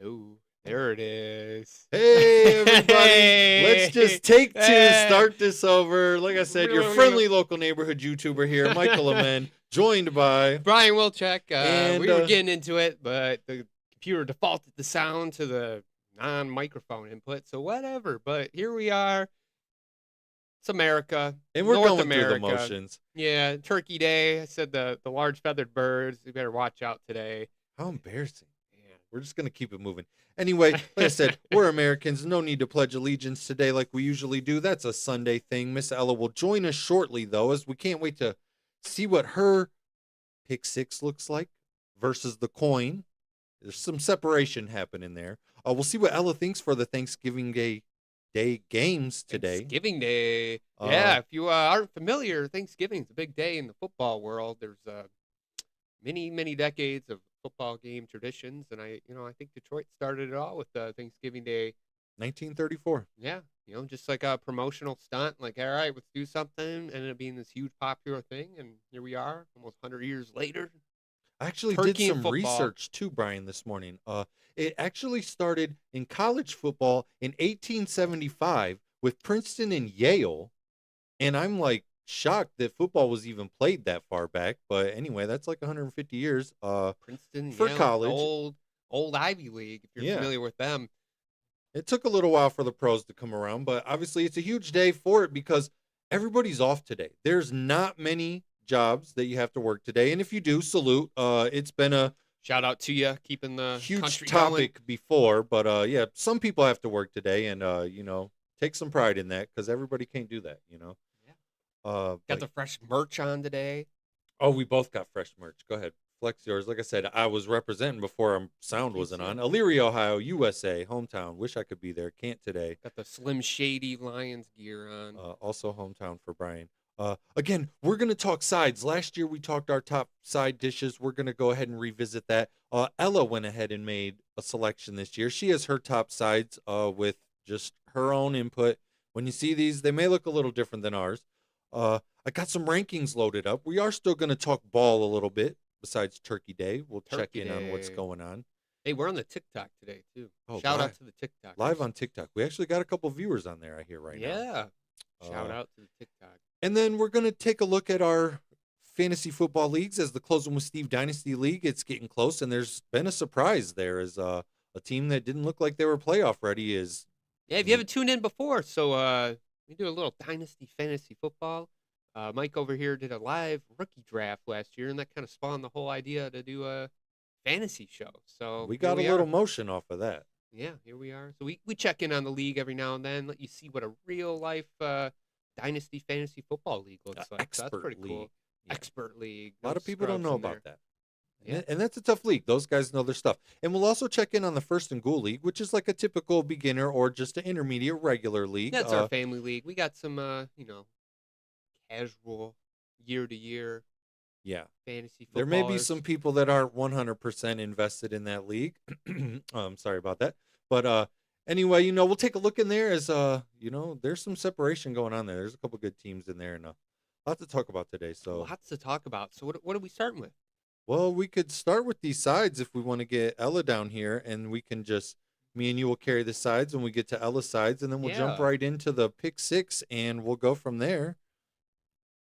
Hello. There it is. Hey, everybody. Let's just take two, Hey. start this over. Like I said, your friendly local neighborhood YouTuber here, Michael Amen, joined by Brian Wilczek. And, we were getting into it, but the computer defaulted the sound to the non-microphone input, so whatever. But here we are. It's America. and we're North going America. through the motions. Yeah, Turkey Day. I said the large feathered birds. You better watch out today. How embarrassing. Yeah. We're just going to keep it moving. Anyway, like I said, we're Americans. No need to pledge allegiance today like we usually do. That's a Sunday thing. Miss Ella will join us shortly, though, as we can't wait to see what her pick six looks like versus the coin. There's some separation happening there. We'll see what Ella thinks for the Thanksgiving Day games today. Thanksgiving Day. Yeah, if you aren't familiar, Thanksgiving's a big day in the football world. There's many decades of football game traditions, and I think Detroit started it all with Thanksgiving Day. 1934. Yeah, just like a promotional stunt. Like, all right, let's do something. Ended up being this huge popular thing, and here we are, almost 100 years later. I actually Turkey did and some football. research too, Brian, this morning. It actually started in college football in 1875 with Princeton and Yale, and I'm like shocked that football was even played that far back. But anyway, that's like 150 years. Princeton, for Yale, college. old Ivy League, if you're Yeah. familiar with them. It took a little while for the pros to come around, but obviously it's a huge day for it because everybody's off today. There's not many jobs that you have to work today, and if you do, salute. It's been a Shout out to you, keeping the huge country topic before, but yeah, some people have to work today, and take some pride in that because everybody can't do that. Yeah. Got Got the fresh merch on today. Oh, we both got fresh merch. Go ahead, flex yours. Like I said, I was representing before our sound wasn't on. Elyria, Ohio, USA, hometown. Wish I could be there. Can't today. Got the Slim Shady Lions gear on. Also hometown for Brian. Again, we're going to talk sides. Last year, we talked our top side dishes. We're going to go ahead and revisit that. Ella went ahead and made a selection this year. She has her top sides with just her own input. When you see these, they may look a little different than ours. I got some rankings loaded up. We are still going to talk ball a little bit besides Turkey Day. We'll check in on what's going on. Hey, we're on the TikTok today, too. Oh, Shout out to the TikTok. Live on TikTok. We actually got a couple viewers on there, I hear right now. Yeah. Shout out to the TikTok. And then we're going to take a look at our fantasy football leagues as the Closing with Steve Dynasty League. It's getting close, and there's been a surprise there as a team that didn't look like they were playoff ready is. Yeah, if you haven't tuned in before, so we do a little Dynasty fantasy football. Mike over here did a live rookie draft last year, and that kind of spawned the whole idea to do a fantasy show. So we got a little motion off of that. Yeah, here we are. So we check in on the league every now and then, let you see what a real life Dynasty fantasy football league looks like. So that's pretty cool. Yeah. Expert league. A lot of people don't know about that. Yeah. And that's a tough league. Those guys know their stuff. And we'll also check in on the First and Goal League, which is like a typical beginner or just an intermediate regular league. That's our family league. We got some, casual year-to-year fantasy footballers. There may be some people that aren't 100% invested in that league. I'm sorry about that. But anyway, we'll take a look in there as, there's some separation going on there. There's a couple good teams in there and a lot to talk about today. So lots to talk about. So what are we starting with? Well, we could start with these sides if we want to get Ella down here, and we can just, me and you will carry the sides when we get to Ella's sides, and then we'll jump right into the pick six, and we'll go from there.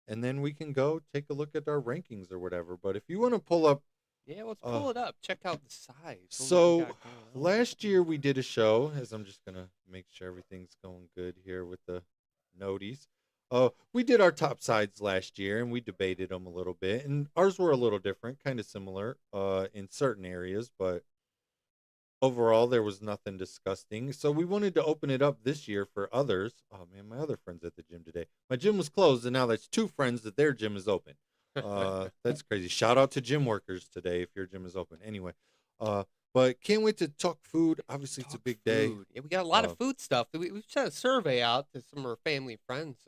And then we can go take a look at our rankings or whatever. But if you want to pull up. Yeah, let's pull it up. Check out the sides. So last year we did a show, as I'm just going to make sure everything's going good here with the noties. We did our top sides last year, and we debated them a little bit. And ours were a little different, kind of similar in certain areas. But overall, there was nothing disgusting. So we wanted to open it up this year for others. Oh, man, my other friend's at the gym today. My gym was closed, and now that's two friends that their gym is open. That's crazy. Shout out to gym workers today if your gym is open. Anyway, but can't wait to talk food. Obviously, it's a big day. Yeah, we got a lot of food stuff. We've sent a survey out to some of our family and friends,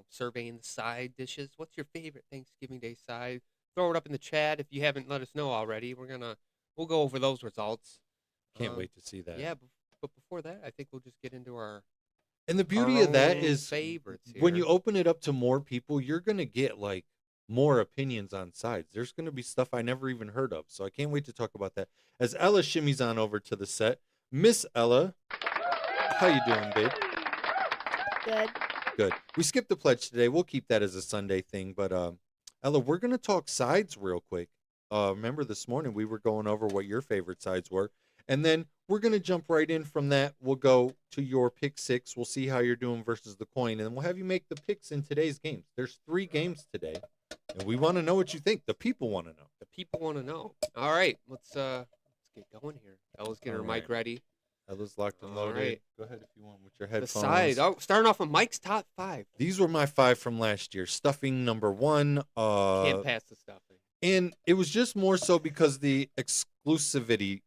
surveying the side dishes. What's your favorite Thanksgiving Day side? Throw it up in the chat if you haven't let us know already. We'll go over those results. Can't wait to see that. Yeah, but before that, I think we'll just get into our. And the beauty of that is favorites here. When you open it up to more people, you're going to get like more opinions on sides. There's going to be stuff I never even heard of. So I can't wait to talk about that. As Ella shimmies on over to the set, Miss Ella, how you doing, babe? Good. Good. We skipped the pledge today. We'll keep that as a Sunday thing. But Ella, we're going to talk sides real quick. Remember this morning we were going over what your favorite sides were. And then we're going to jump right in from that. We'll go to your pick six. We'll see how you're doing versus the coin. And we'll have you make the picks in today's games. There's 3 games today. And we want to know what you think. The people want to know. The people want to know. All right, let's get going here. Ella's getting her All mic right. ready. Ella's locked and All loaded. right. Go ahead if you want with your The headphones. side. Oh, starting off with Mike's top 5. These were my 5 from last year. Stuffing number 1. Can't pass the stuffing. And it was just more so because the exclusivity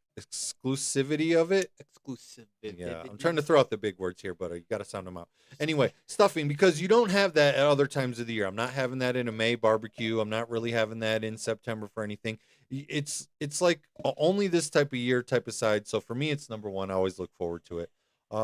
of it. Exclusivity. Yeah, I'm trying to throw out the big words here, but you got to sound them out. Anyway, stuffing, because you don't have that at other times of the year. I'm not having that in a May barbecue. I'm not really having that in September for anything. It's like only this type of year type of side. So for me, it's number 1. I always look forward to it.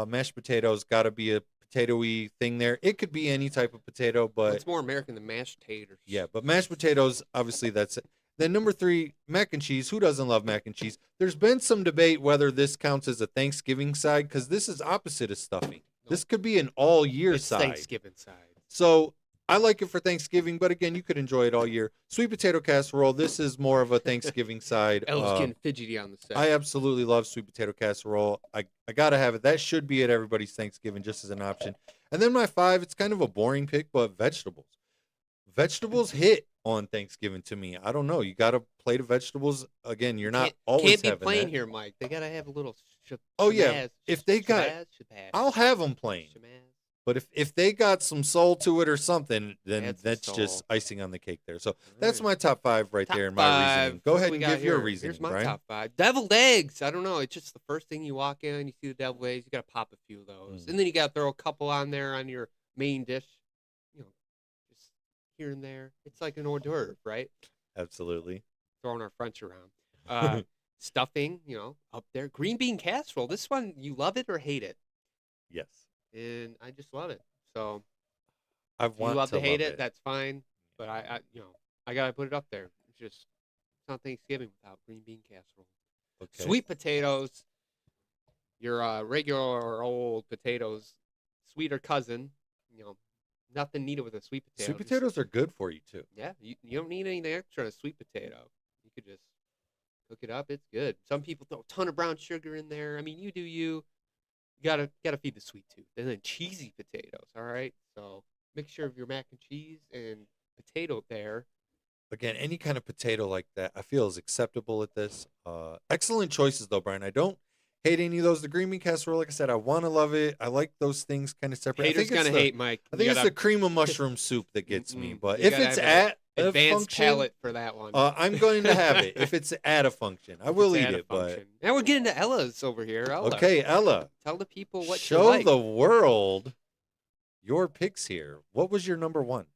Mashed potatoes, got to be a potato-y thing there. It could be any type of potato, but it's more American than mashed taters. yeah, but mashed potatoes, obviously that's it. Then number 3, mac and cheese. Who doesn't love mac and cheese? There's been some debate whether this counts as a Thanksgiving side because this is opposite of stuffing. This could be an all-year It's side. Thanksgiving side. So I like it for Thanksgiving, but again, you could enjoy it all year. Sweet potato casserole. This is more of a Thanksgiving side. Ella's getting fidgety on the set. I absolutely love sweet potato casserole. I got to have it. That should be at everybody's Thanksgiving just as an option. And then my 5, it's kind of a boring pick, but vegetables. Vegetables hit on Thanksgiving to me. I don't know. You got a plate of vegetables. Again, you're not always can't be having plain that. here, Mike. They gotta have a little. Oh, yeah. shabazz, If they got- shabazz, I'll have them plain. shabazz. But if they got some soul to it or something, then Add some that's just soul. icing on the cake there. So All that's right. my top 5 right Top there in my 5. reasoning. Go What ahead we and got give your here? reasoning, Here's my Brian. top 5. Deviled eggs. I don't know. It's just the first thing you walk in, you see the deviled eggs, you got to pop a few of those. Mm. And then you got to throw a couple on there on your main dish, just here and there. It's like an hors d'oeuvre, right? Absolutely. Throwing our French around. Stuffing, up there. Green bean casserole. This one, you love it or hate it? Yes. And I just love it. So I if you want love to hate love it, that's fine. But I gotta put it up there. It's not Thanksgiving without green bean casserole. Okay. Sweet potatoes, your regular old potatoes, sweeter cousin. Nothing needed with a sweet potato. Sweet Just- potatoes are good for you too. yeah, you don't need anything extra in a sweet potato. You could just cook it up. It's good. Some people throw a ton of brown sugar in there. I mean, you do you. You gotta feed the sweet tooth. And then cheesy potatoes. All right. So mixture of your mac and cheese and potato there. Again, any kind of potato like that, I feel is acceptable at this. Excellent choices though, Brian. I don't hate any of those. The green bean casserole, like I said, I want to love it. I like those things kind of separate. Haters I think it's gonna the, hate, Mike. I think it's the cream of mushroom soup that gets me. Mm-mm. But You if gotta it's have at a advanced function, palate for that one. I'm going to have it. If it's at a function, I will eat it. But Now we're getting to Ella's over here. Ella, okay, Ella, tell the people what you show like. the world your picks here. What was your number 1?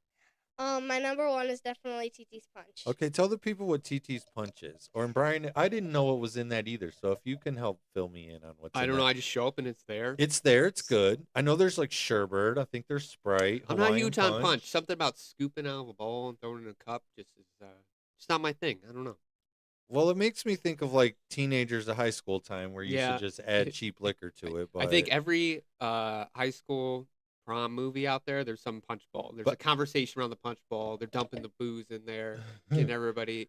My number 1 is definitely TT's Punch. Okay, tell the people what TT's Punch is. Or Brian, I didn't know what was in that either. So if you can help fill me in on what's I in don't know. that. I just show up and it's there. It's there. It's good. I know there's like sherbet. I think there's Sprite. I'm not Hawaiian huge on punch. Something about scooping out of a bowl and throwing it in a cup just is just not my thing. I don't know. Well, it makes me think of like teenagers of high school time where you Yeah. should just add cheap liquor to it. But I think every high school prom movie out there, there's some punch bowl. There's a But- conversation around the punch bowl. They're dumping the booze in there, getting everybody.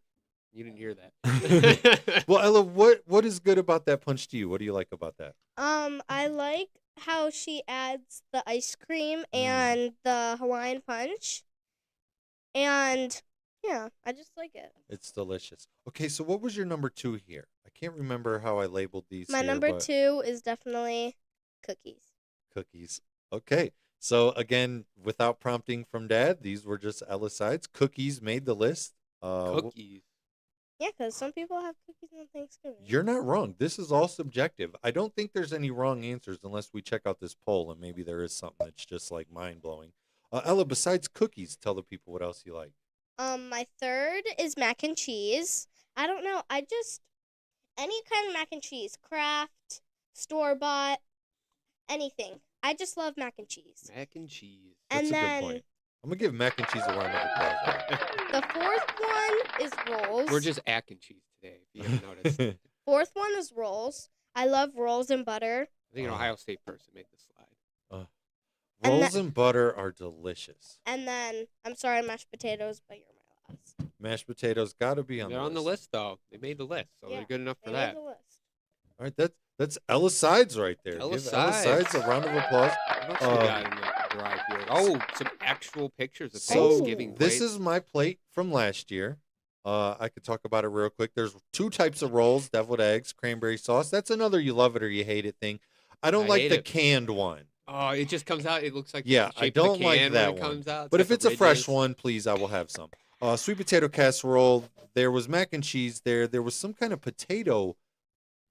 You didn't hear that. Well, Ella, what is good about that punch to you? What do you like about that? I like how she adds the ice cream and the Hawaiian Punch. And yeah, I just like it. It's delicious. Okay, so what was your number 2 here? I can't remember how I labeled these. My here, number but 2 is definitely cookies. cookies. Okay, so again, without prompting from Dad, these were just Ella's sides. Cookies made the list. Cookies. Yeah, because some people have cookies on Thanksgiving. You're not wrong. This is all subjective. I don't think there's any wrong answers unless we check out this poll and maybe there is something that's just like mind blowing. Ella, besides cookies, tell the people what else you like. My 3rd is mac and cheese. I don't know. Any kind of mac and cheese, Kraft, store-bought, anything. I just love mac and cheese. Mac and cheese. That's And a then good point. I'm gonna give mac and cheese a round of applause. The fourth one is rolls. We're just ack and cheese today, if you haven't noticed. I Fourth one is rolls. I love rolls and butter. think an Ohio State person made this slide. And Rolls and butter are delicious. And then, I'm sorry, mashed potatoes, but you're my last. Mashed potatoes gotta be on They're the on the list. list, though. They made the list, so Yeah, they're good enough for They that. made the list. All right, that's Ella Sides right there. Ella Give Ella Sides. Sides a round of applause. What else Uh, we got in the drive here? Oh, some actual pictures of So Thanksgiving this plates. is my plate from last year. I could talk about it real quick. There's 2 types of rolls: deviled eggs, cranberry sauce. That's another you love it or you hate it thing. I don't I like hate the it. canned one. Oh, it just comes out. It looks like Yeah, the I shape of don't the like can that when it one. comes out. But got if it's the a fresh ridges. one, please, I will have some. Sweet potato casserole. There was mac and cheese there. There was some kind of potato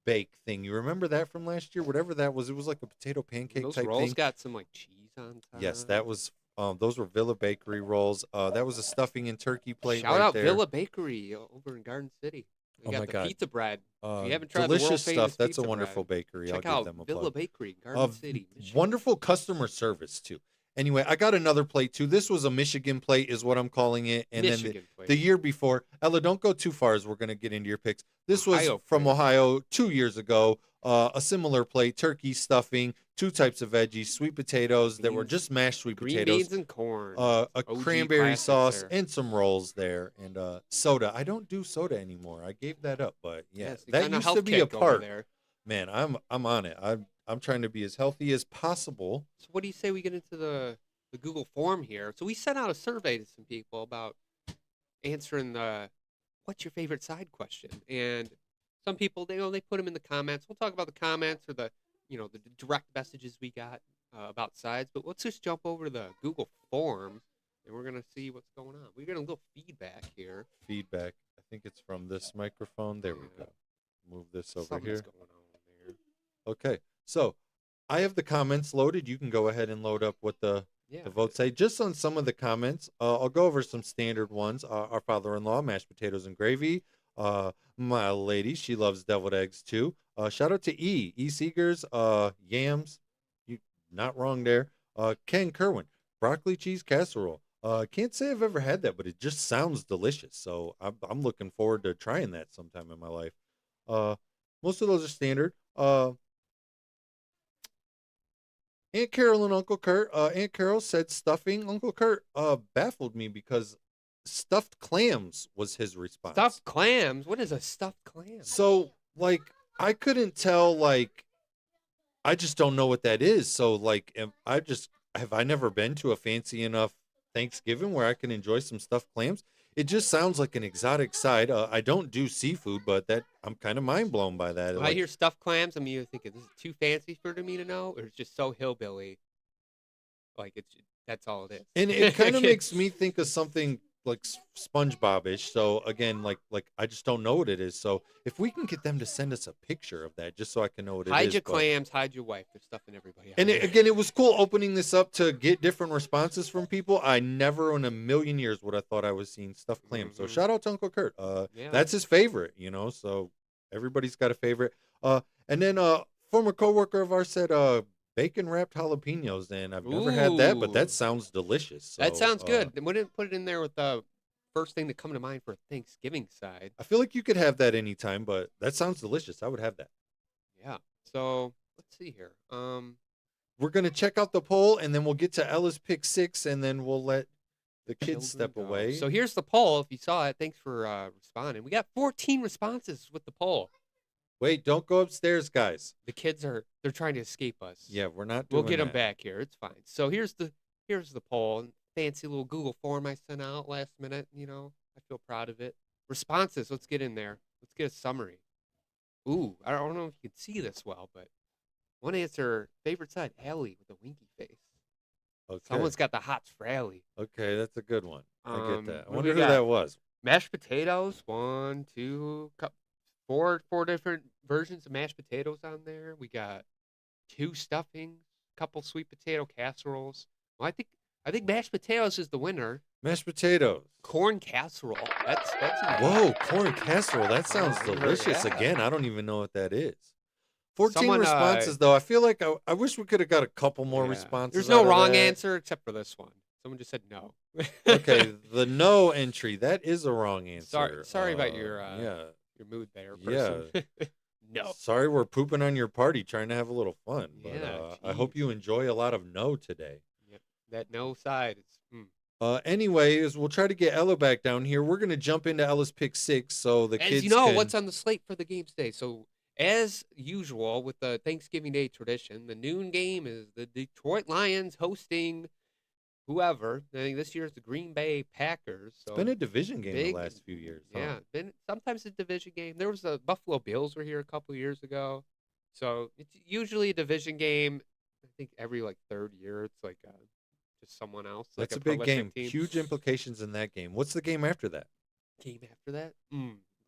bake thing. You remember that from last year? Whatever that was, it was like a potato pancake Those type rolls thing. got some like cheese on top. Yes, that was. Those were Villa Bakery rolls. That was a stuffing and turkey plate Shout right out there. Villa Bakery over in Garden City. They Oh got my the God. pizza bread. You haven't tried the delicious world stuff. famous That's a pizza wonderful bread. bakery. Check I'll out give them a Villa plug. Bakery, Garden City, Michigan. Wonderful customer service too. Anyway, I got another plate too. This was a Michigan plate, is what I'm calling it. And then Michigan plate. the year before, Ella, don't go too far as we're gonna get into your picks. This was Ohio from plate. Ohio 2 years ago. A similar plate: turkey stuffing, 2 types of veggies, sweet potatoes that were Beans, just mashed sweet green potatoes. beans and corn. A OG cranberry classics sauce there. and some rolls there, and soda. I don't do soda anymore. I gave that up, but yeah, Yes, you that kinda used health to be a kick over part. there. Man, I'm on it. I'm trying to be as healthy as possible. So what do you say we get into the Google form here? So we sent out a survey to some people about answering the what's your favorite side question, and some people they put them in the comments. We'll talk about the comments or the the direct messages we got about sides. But let's just jump over to the Google form, and we're gonna see what's going on. We got a little feedback here. Feedback. I think it's from this microphone. There we Yeah. go. Move this over Something's here. going on there. Okay. So I have the comments loaded. You can go ahead and load up what the Yeah. votes say. Just on some of the comments, I'll go over some standard ones. Our father-in-law, mashed potatoes and gravy. My lady, she loves deviled eggs too. Shout out to E Seegers, yams. You not wrong there. Ken Kerwin, broccoli cheese casserole. Can't say I've ever had that, but it just sounds delicious. So I'm looking forward to trying that sometime in my life. Most of those are standard. Aunt Carol and Uncle Kurt. Aunt Carol said stuffing. Uncle Kurt baffled me because stuffed clams was his response. Stuffed clams. What is a stuffed clam? So like I couldn't tell. Like I just don't know what that is. So like have I never been to a fancy enough Thanksgiving where I can enjoy some stuffed clams? It just sounds like an exotic side. I don't do seafood, but I'm kind of mind blown by that. When I Like, hear stuffed clams, I'm either thinking this is too fancy for me to know, or it's just so hillbilly. Like that's all it is. and it kind of makes me think of something like SpongeBob-ish. So again, like I just don't know what it is. So if we can get them to send us a picture of that, just so I can know what it is. Hide your but- clams, hide your wife. They're stuffing everybody. And out there. again, it was cool opening this up to get different responses from people. I never in a million years would have thought I was seeing stuffed clams. So Mhm. shout out to Uncle Kurt. Yeah. That's his favorite, So everybody's got a favorite. And then former coworker of ours said bacon wrapped jalapenos, and I've never had that, but Ooh. that sounds delicious. That So, sounds good. They wouldn't put it in there with the first thing that come to mind for a Thanksgiving side. I feel like you could have that anytime, but that sounds delicious. I would have that. Yeah. So let's see here. We're gonna check out the poll, and then we'll get to Ella's pick 6, and then we'll let the kids children step go. away. So here's the poll. If you saw it, thanks for responding. We got 14 responses with the poll. Wait, don't go upstairs, guys. The kids they're trying to escape us. Yeah, we're not We'll doing get them that. back here. It's fine. So here's the poll. Fancy little Google form I sent out last minute. I feel proud of it. Responses. Let's get in there. Let's get a summary. Ooh, I don't know if you can see this well, but one answer, favorite side, Allie with a winky face. Okay. Someone's got the hots for Allie. Okay, that's a good one. I get that. I what do wonder we who got? that was. Mashed potatoes. 1, 2, four different versions of mashed potatoes on there. We got 2 stuffings, couple sweet potato casseroles. Well, I think mashed potatoes is the winner. Mashed potatoes. Corn casserole. That's even Whoa, corn casserole. That sounds Yeah. delicious. Yeah. Again, I don't even know what that is. 14 Someone, responses, though. I feel like I wish we could have got a couple more Yeah. responses. There's no out of wrong that. answer except for this one. Someone just said no. Okay, the no entry, that is a wrong answer. Sorry about Yeah. your mood there, Yeah. person. No. Sorry we're pooping on your party trying to have a little fun, but Yeah, I hope jeez. you enjoy a lot of no today. Yep. That no side is. Anyways, we'll try to get Ella back down here. We're gonna jump into Ella's pick 6 so the As kids you know, can. what's on the slate for the games today. So, as usual with the Thanksgiving Day tradition, the noon game is the Detroit Lions hosting whoever. I think this year is the Green Bay Packers. So It's been a division game big, the last few years. Huh? yeah. Been sometimes a division game. There was the Buffalo Bills were here a couple years ago, so it's usually a division game. I think every like third year, it's like just someone else. Like That's a big prolific game. team. Huge implications in that game. What's the game after that? Game after that.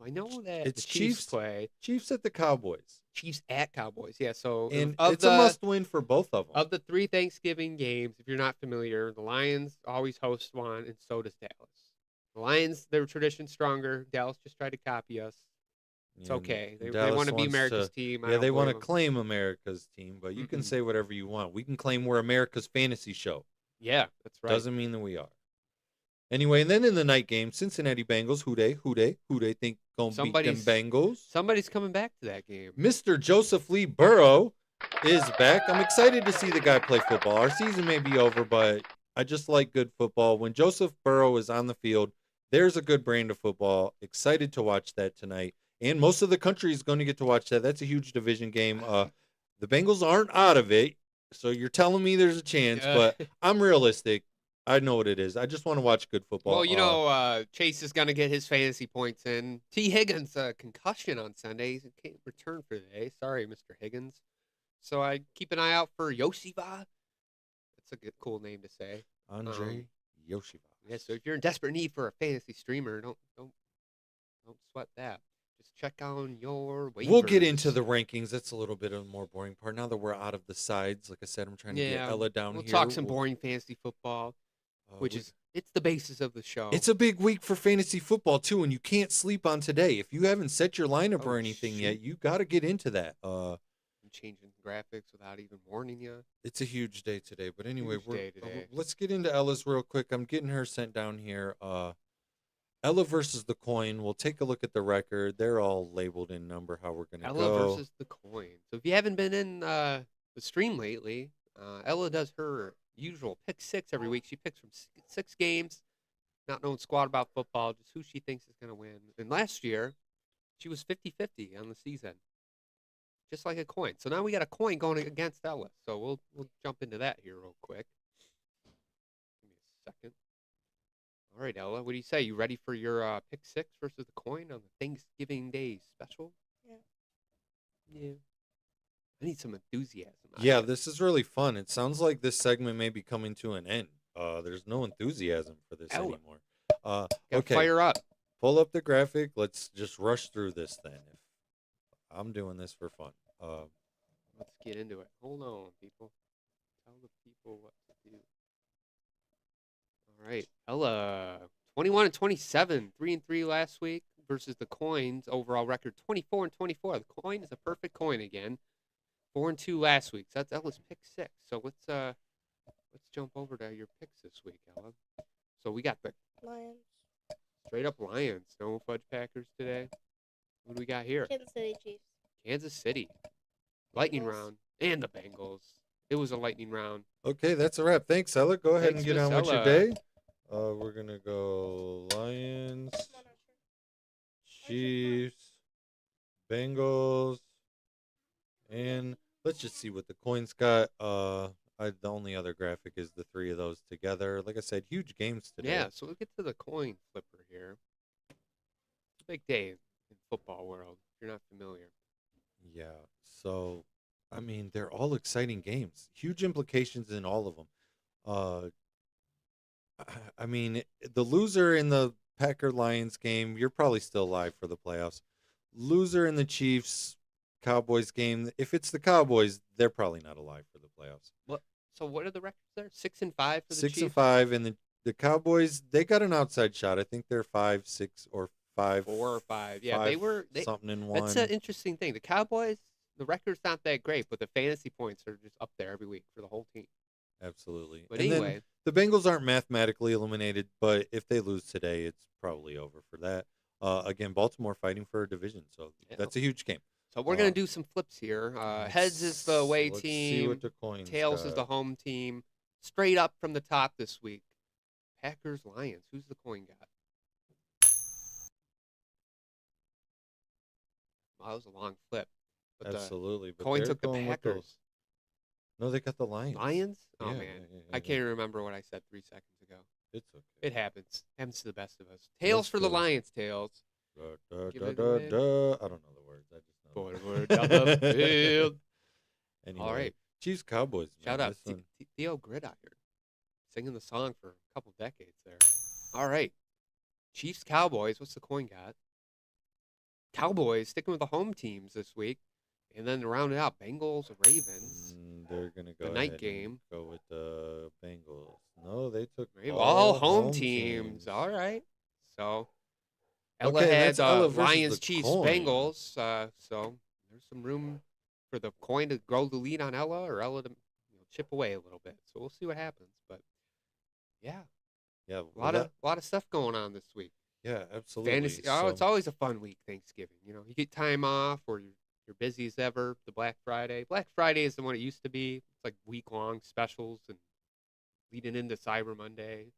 I know that It's the Chiefs Chiefs. play. Chiefs at the Cowboys. Chiefs at Cowboys. Yeah, so And of it's a must-win for both of them. of the 3 Thanksgiving games, if you're not familiar, the Lions always host one, and so does Dallas. The Lions, their tradition's stronger. Dallas just tried to copy us. It's And okay. They Dallas want to be wants America's team. I Yeah, don't they want to blame 'em. claim America's team, but you can Mm-mm. say whatever you want. We can claim we're America's fantasy show. Yeah, that's right. Doesn't mean that we are. Anyway, and then in the night game, Cincinnati Bengals, who they think gonna beat them Somebody's- Bengals? Somebody's coming back to that game. Mr. Joseph Lee Burrow is back. I'm excited to see the guy play football. Our season may be over, but I just like good football. When Joseph Burrow is on the field, there's a good brand of football. Excited to watch that tonight. And most of the country is going to get to watch that. That's a huge division game. The Bengals aren't out of it, so you're telling me there's a chance, but I'm realistic. I know what it is. I just want to watch good football. Well, you know, Chase is going to get his fantasy points in. T. Higgins, concussion on Sunday. He can't return for today. Sorry, Mr. Higgins. So I keep an eye out for Yosiva. That's a good, cool name to say. Andre Yoshiva. Yeah, so if you're in desperate need for a fantasy streamer, don't sweat that. Just check on your waivers. We'll get into the rankings. That's a little bit of the more boring part. Now that we're out of the sides, like I said, I'm trying to get Ella down We'll here. talk some boring fantasy football, which we- is it's the basis of the show. It's a big week for fantasy football too, and you can't sleep on today. If you haven't set your lineup Oh, or anything yet, shoot. you got to get into that. I'm changing graphics without even warning you. It's a huge day today. But anyway, Huge day today. let's get into Ella's real quick. I'm getting her sent down here. Ella versus the coin. We'll take a look at the record. They're all labeled in number how we're gonna Ella go. versus the coin. So if you haven't been in the stream lately, Ella does her usual pick 6 every week. She picks from 6 games, not knowing squat about football, just who she thinks is going to win. And last year, she was 50-50 on the season, just like a coin. So now we got a coin going against Ella. So we'll jump into that here real quick. Give me a second. All right, Ella, what do you say? You ready for your pick 6 versus the coin on the Thanksgiving Day special? Yeah. I need some enthusiasm. out Yeah, of it. this is really fun. It sounds like this segment may be coming to an end. There's no enthusiasm for this Ella. anymore. Gotta Okay, fire up. pull up the graphic. Let's just rush through this then. I'm doing this for fun. Let's get into it. Hold on, people. Tell the people what to do. All right, Ella, 21-27, 3-3 last week versus the Coins. Overall record 24-24. The Coin is a perfect coin again. 4-2 last week. So that's Ella's pick 6. So let's jump over to your picks this week, Ella. So we got the Lions. straight up Lions, no fudge Packers today. What do we got here? Kansas City Chiefs. Kansas City, lightning Bengals. round, and the Bengals. It was a lightning round. Okay, that's a wrap. Thanks, Ella. Go ahead Thanks, and get Miss on with your Ella. day. We're gonna go Lions, Chiefs, Bengals, and let's just see what the coins got. The only other graphic is the 3 of those together. Like I said, huge games today. Yeah, so we'll get to the coin flipper here. It's a big day in football world, if you're not familiar. Yeah. So, I mean, they're all exciting games. Huge implications in all of them. I mean, the loser in the Packer Lions game, you're probably still alive for the playoffs. Loser in the Chiefs Cowboys game, if it's the Cowboys, they're probably not alive for the playoffs. So what are the records there? 6-5 for the 6 Chiefs? and 5, and the Cowboys, they got an outside shot. I think they're 5, 6, or 5, 4 or 5. Yeah, five they something in one. that's an interesting thing. The Cowboys, the record's not that great, but the fantasy points are just up there every week for the whole team. Absolutely. But And then anyway, the Bengals aren't mathematically eliminated, but if they lose today, it's probably over for that. Again, Baltimore fighting for a division, so yeah. that's a huge game. So we're gonna Uh, do some flips here. Heads is the away let's see what team. the coins Tails is the got. home team. Straight up from the top this week. Packers Lions. Who's the coin got? Wow, that was a long flip. But the Absolutely, but coin they're took the going with those. Packers. No, they got the Lions. Lions? Oh Yeah, man, yeah, I yeah. can't even remember what I said 3 seconds ago. It's okay. It happens. Happens to the best of us. Tails Let's for the go. Lions. Tails. Give it away. I don't know the words. I just know. Forward down the field. Anyway, All right. Chiefs Cowboys. Man, Shout out this one- Theo Gridiron, singing the song for a couple decades there. All right, Chiefs Cowboys. What's the coin got? Cowboys sticking with the home teams this week, and then to round it out, Bengals Ravens. They're gonna go The night ahead and game. Go with the Bengals. No, they took All home teams. All right, so Ella Okay, had that's Ella versus Lions, the Chiefs, coin. Bengals. So there's some room for the coin to grow the lead on Ella, or Ella to chip away a little bit. So we'll see what happens. But yeah, Yeah, a lot of stuff going on this week. yeah, absolutely. Fantasy. Oh, it's always a fun week. Thanksgiving. You get time off, or you're busy as ever. The Black Friday. Black Friday is the one it used to be. It's like week-long specials and leading into Cyber Monday.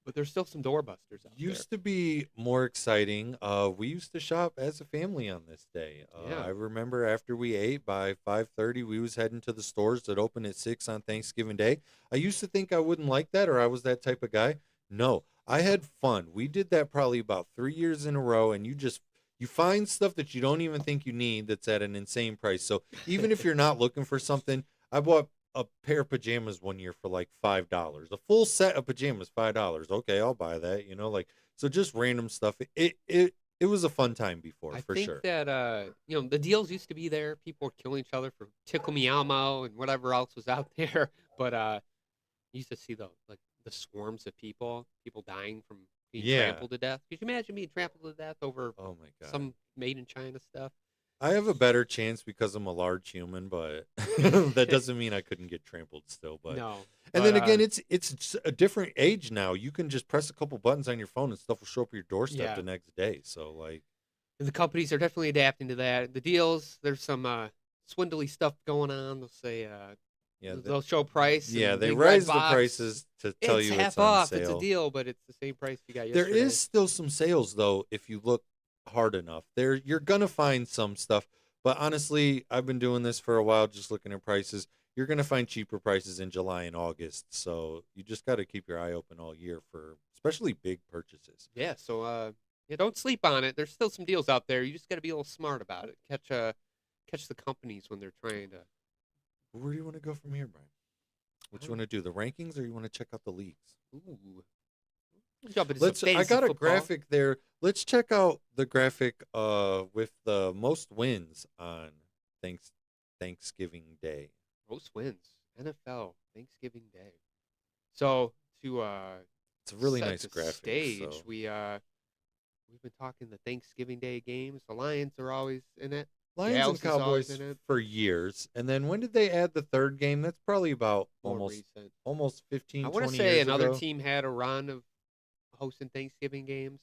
But there's still some doorbusters out Used to be more exciting. We used to shop as a family on this day. Yeah. I remember after we ate by 5:30, we was heading to the stores that open at 6 on Thanksgiving Day. I used to think I wouldn't like that, or I was that type of guy. No, I had fun. We did that probably about 3 years in a row, and you find stuff that you don't even think you need that's at an insane price. So even if you're not looking for something, I bought a pair of pajamas one year for like $5. A full set of pajamas, $5. Okay, I'll buy that. So just random stuff. It was a fun time before, I for think sure. that the deals used to be there. People were killing each other for Tickle Me Elmo and whatever else was out there. But you used to see the swarms of people dying from being Yeah. trampled to death. Could you imagine being trampled to death over Oh my god. some made in China stuff? I have a better chance because I'm a large human, but that doesn't mean I couldn't get trampled still. But No. and but, then again, it's a different age now. You can just press a couple buttons on your phone and stuff will show up at your doorstep Yeah. the next day. So like, and the companies are definitely adapting to that. The deals, there's some swindly stuff going on. They'll say yeah, they'll show price. yeah, and they big red raise the box. prices to tell It's you half it's on off. sale. It's a deal, but it's the same price you got There yesterday. is still some sales though if you look hard enough. You're gonna find some stuff, but honestly, I've been doing this for a while, just looking at prices. You're gonna find cheaper prices in July and August, so you just got to keep your eye open all year for especially big purchases. Yeah, so don't sleep on it. There's still some deals out there. You just got to be a little smart about it. Catch the companies when they're trying to. Where do you want to go from here, Brian? What you want to do, the rankings, or you want to check out the leagues? Ooh. We'll jump into some I fantasy got a football. graphic there. Let's check out the graphic with the most wins on Thanksgiving Day. Most wins. NFL Thanksgiving Day. So to It's a really set nice the graphic. stage, so- we've been talking the Thanksgiving Day games. The Lions are always in it. Lions Dallas and is always Cowboys in it. for years, and then when did they add the third game? That's probably about More almost recent. 15, I want to 20 say years another ago. team had a run of hosting Thanksgiving games.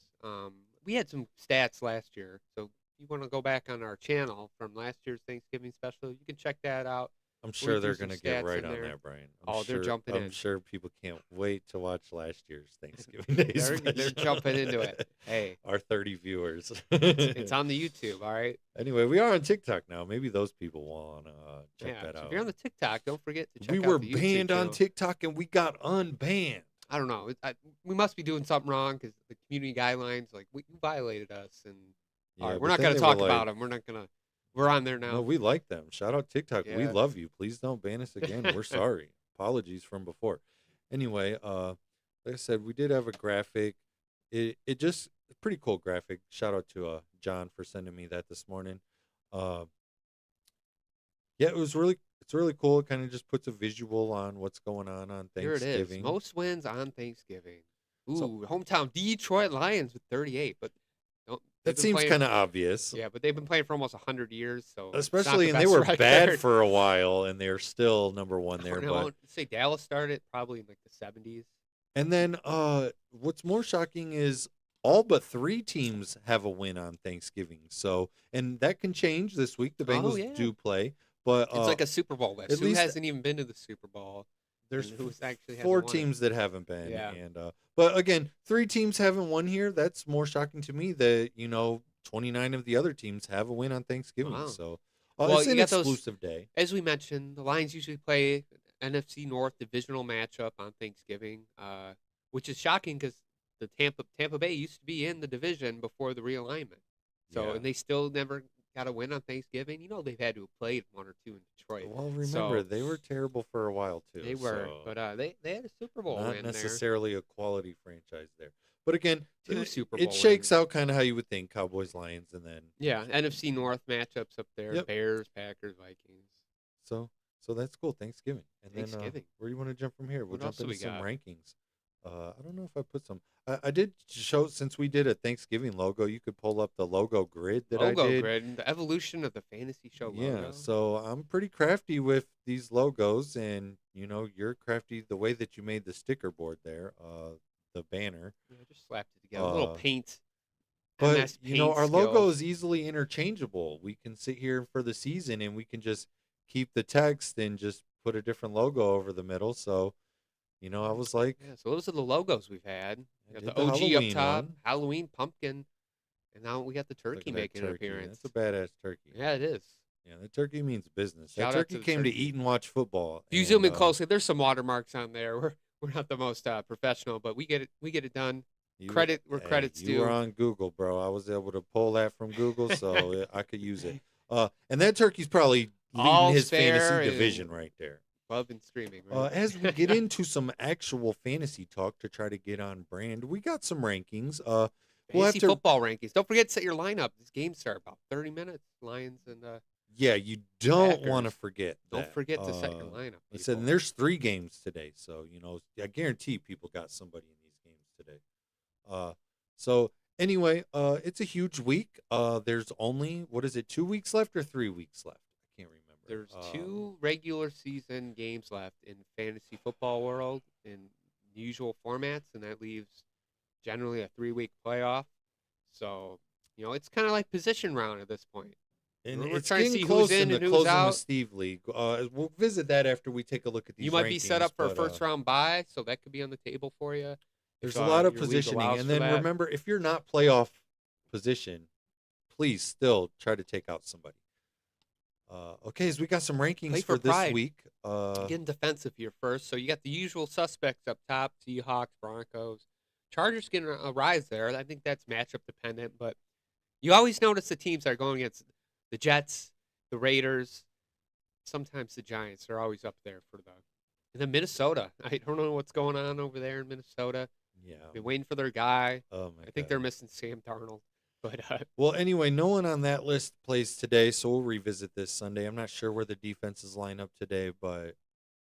We had some stats last year, so if you want to go back on our channel from last year's Thanksgiving special, you can check that out. I'm sure threw they're some going to get stats right in on there. that, Brian. Oh, they're jumping I'm in. sure people can't wait to watch last year's Thanksgiving Day They're special. jumping into it. Hey, Our 30 viewers. it's on the YouTube, all right? Anyway, we are on TikTok now. Maybe those people want to check Yeah, that so out. if you're on the TikTok, don't forget to check We out were the YouTube banned on channel. TikTok and we got unbanned. I don't know. We must be doing something wrong because the community guidelines, like, you violated us. And all right, we're but not then going they to were talk about them. We're not going to. We're on there now. No, we like them. Shout out TikTok. We Yeah. love you. Please don't ban us again. We're sorry. Apologies from before. Anyway, like I said, we did have a graphic. It just a pretty cool graphic. Shout out to John for sending me that this morning. Yeah, it's really cool. It kind of just puts a visual on what's going on Here it Thanksgiving. is. Most wins on Thanksgiving. Ooh, So- hometown Detroit Lions with 38. But They've That been seems playing. kind of obvious. Yeah, but they've been playing for almost 100 years, so it's not Especially, the and they best were record. bad for a while, and they're still number one I there. don't know. But Say Dallas started probably in like the 70s. and then what's more shocking is all but 3 teams have a win on Thanksgiving. So, and that can change this week. The Oh Bengals yeah, do play, but it's like a Super Bowl list. at Who least hasn't even been to the Super Bowl? there's And who's actually hasn't 4 won it? teams that haven't been. Yeah. And but again, 3 teams haven't won here. That's more shocking to me that 29 of the other teams have a win on Thanksgiving. Wow. So Well, it's an you got those- exclusive day. As we mentioned, the Lions usually play an NFC North divisional matchup on Thanksgiving, which is shocking because the Tampa Bay used to be in the division before the realignment. So Yeah. and they still never got a win on Thanksgiving. They've had to have played 1 or 2 in Detroit. Well, remember So- they were terrible for a while too. They were, so but they had a Super Bowl not win necessarily a quality franchise there. But again, 2 Super it Bowl shakes wins. out kind of how you would think: Cowboys, Lions, and then there. Yeah, NFC North matchups up there: Yep. Bears, Packers, Vikings. so that's cool. Thanksgiving, and Thanksgiving. then where do you want to jump from here? We'll What jump else do into we some got? rankings. I don't know if I put some. I did show, since we did a Thanksgiving logo. You could pull up the logo grid that Logo I did. grid, and the evolution of the fantasy show Yeah, logo. so I'm pretty crafty with these logos, and you're crafty the way that you made the sticker board there, the banner. Yeah, just slapped it together. A little Uh, paint. But MS Paint our logo skills. is easily interchangeable. We can sit here for the season and we can just keep the text and just put a different logo over the middle. So, I was like, Yeah, so those are the logos we've had. I We got did the the OG Halloween up top, one. Halloween pumpkin, and now we got the look turkey at that making an turkey. appearance. That's a badass turkey. Yeah, it is. Yeah, the turkey means business. Shout That out to turkey the came to turkey. eat and watch football. If you zoom in and, closely, there's some watermarks on there. We're not the most professional, but we get it done. you- Credit where hey, credit's You were due. on Google, bro. I was able to pull that from Google, so I could use it. And that turkey's probably leading All's his fair fantasy and- division right there. Love and streaming. Right? As we get into some actual fantasy talk to try to get on brand, we got some rankings. We'll have Fantasy to, football rankings. Don't forget to set your lineup. This game start about 30 minutes. Lions and yeah, you don't want to Packers. forget. don't that. forget to set your lineup. I said, people. and there's 3 games today, so I guarantee people got somebody in these games today. So anyway, it's a huge week. There's only 2 weeks left or 3 weeks left? I can't remember. There's 2 regular season games left in fantasy football world in usual formats, and that leaves generally a 3-week playoff. So, it's kind of like position round at this point. And We're it's trying to getting see close who's in in the and who's closing out. with Steve League. We'll visit that after we take a look at these. You might be set rankings, up for a but, first round bye, so that could be on the table for you. There's if, a lot of your league positioning, allows and for then that. remember, if you're not playoff position, please still try to take out somebody. Okay, so we got some rankings Play for for this pride. week. Getting defensive here first. So you got the usual suspects up top: Seahawks, Broncos, Chargers getting a rise there. I think that's matchup dependent, but you always notice the teams that are going against the Jets, the Raiders, sometimes the Giants. They're always up there for the. And then Minnesota. I don't know what's going on over there in Minnesota. Yeah. Been waiting for their guy. Oh my I think God. they're missing Sam Darnold, but Well, anyway, no one on that list plays today, so we'll revisit this Sunday. I'm not sure where the defenses line up today, but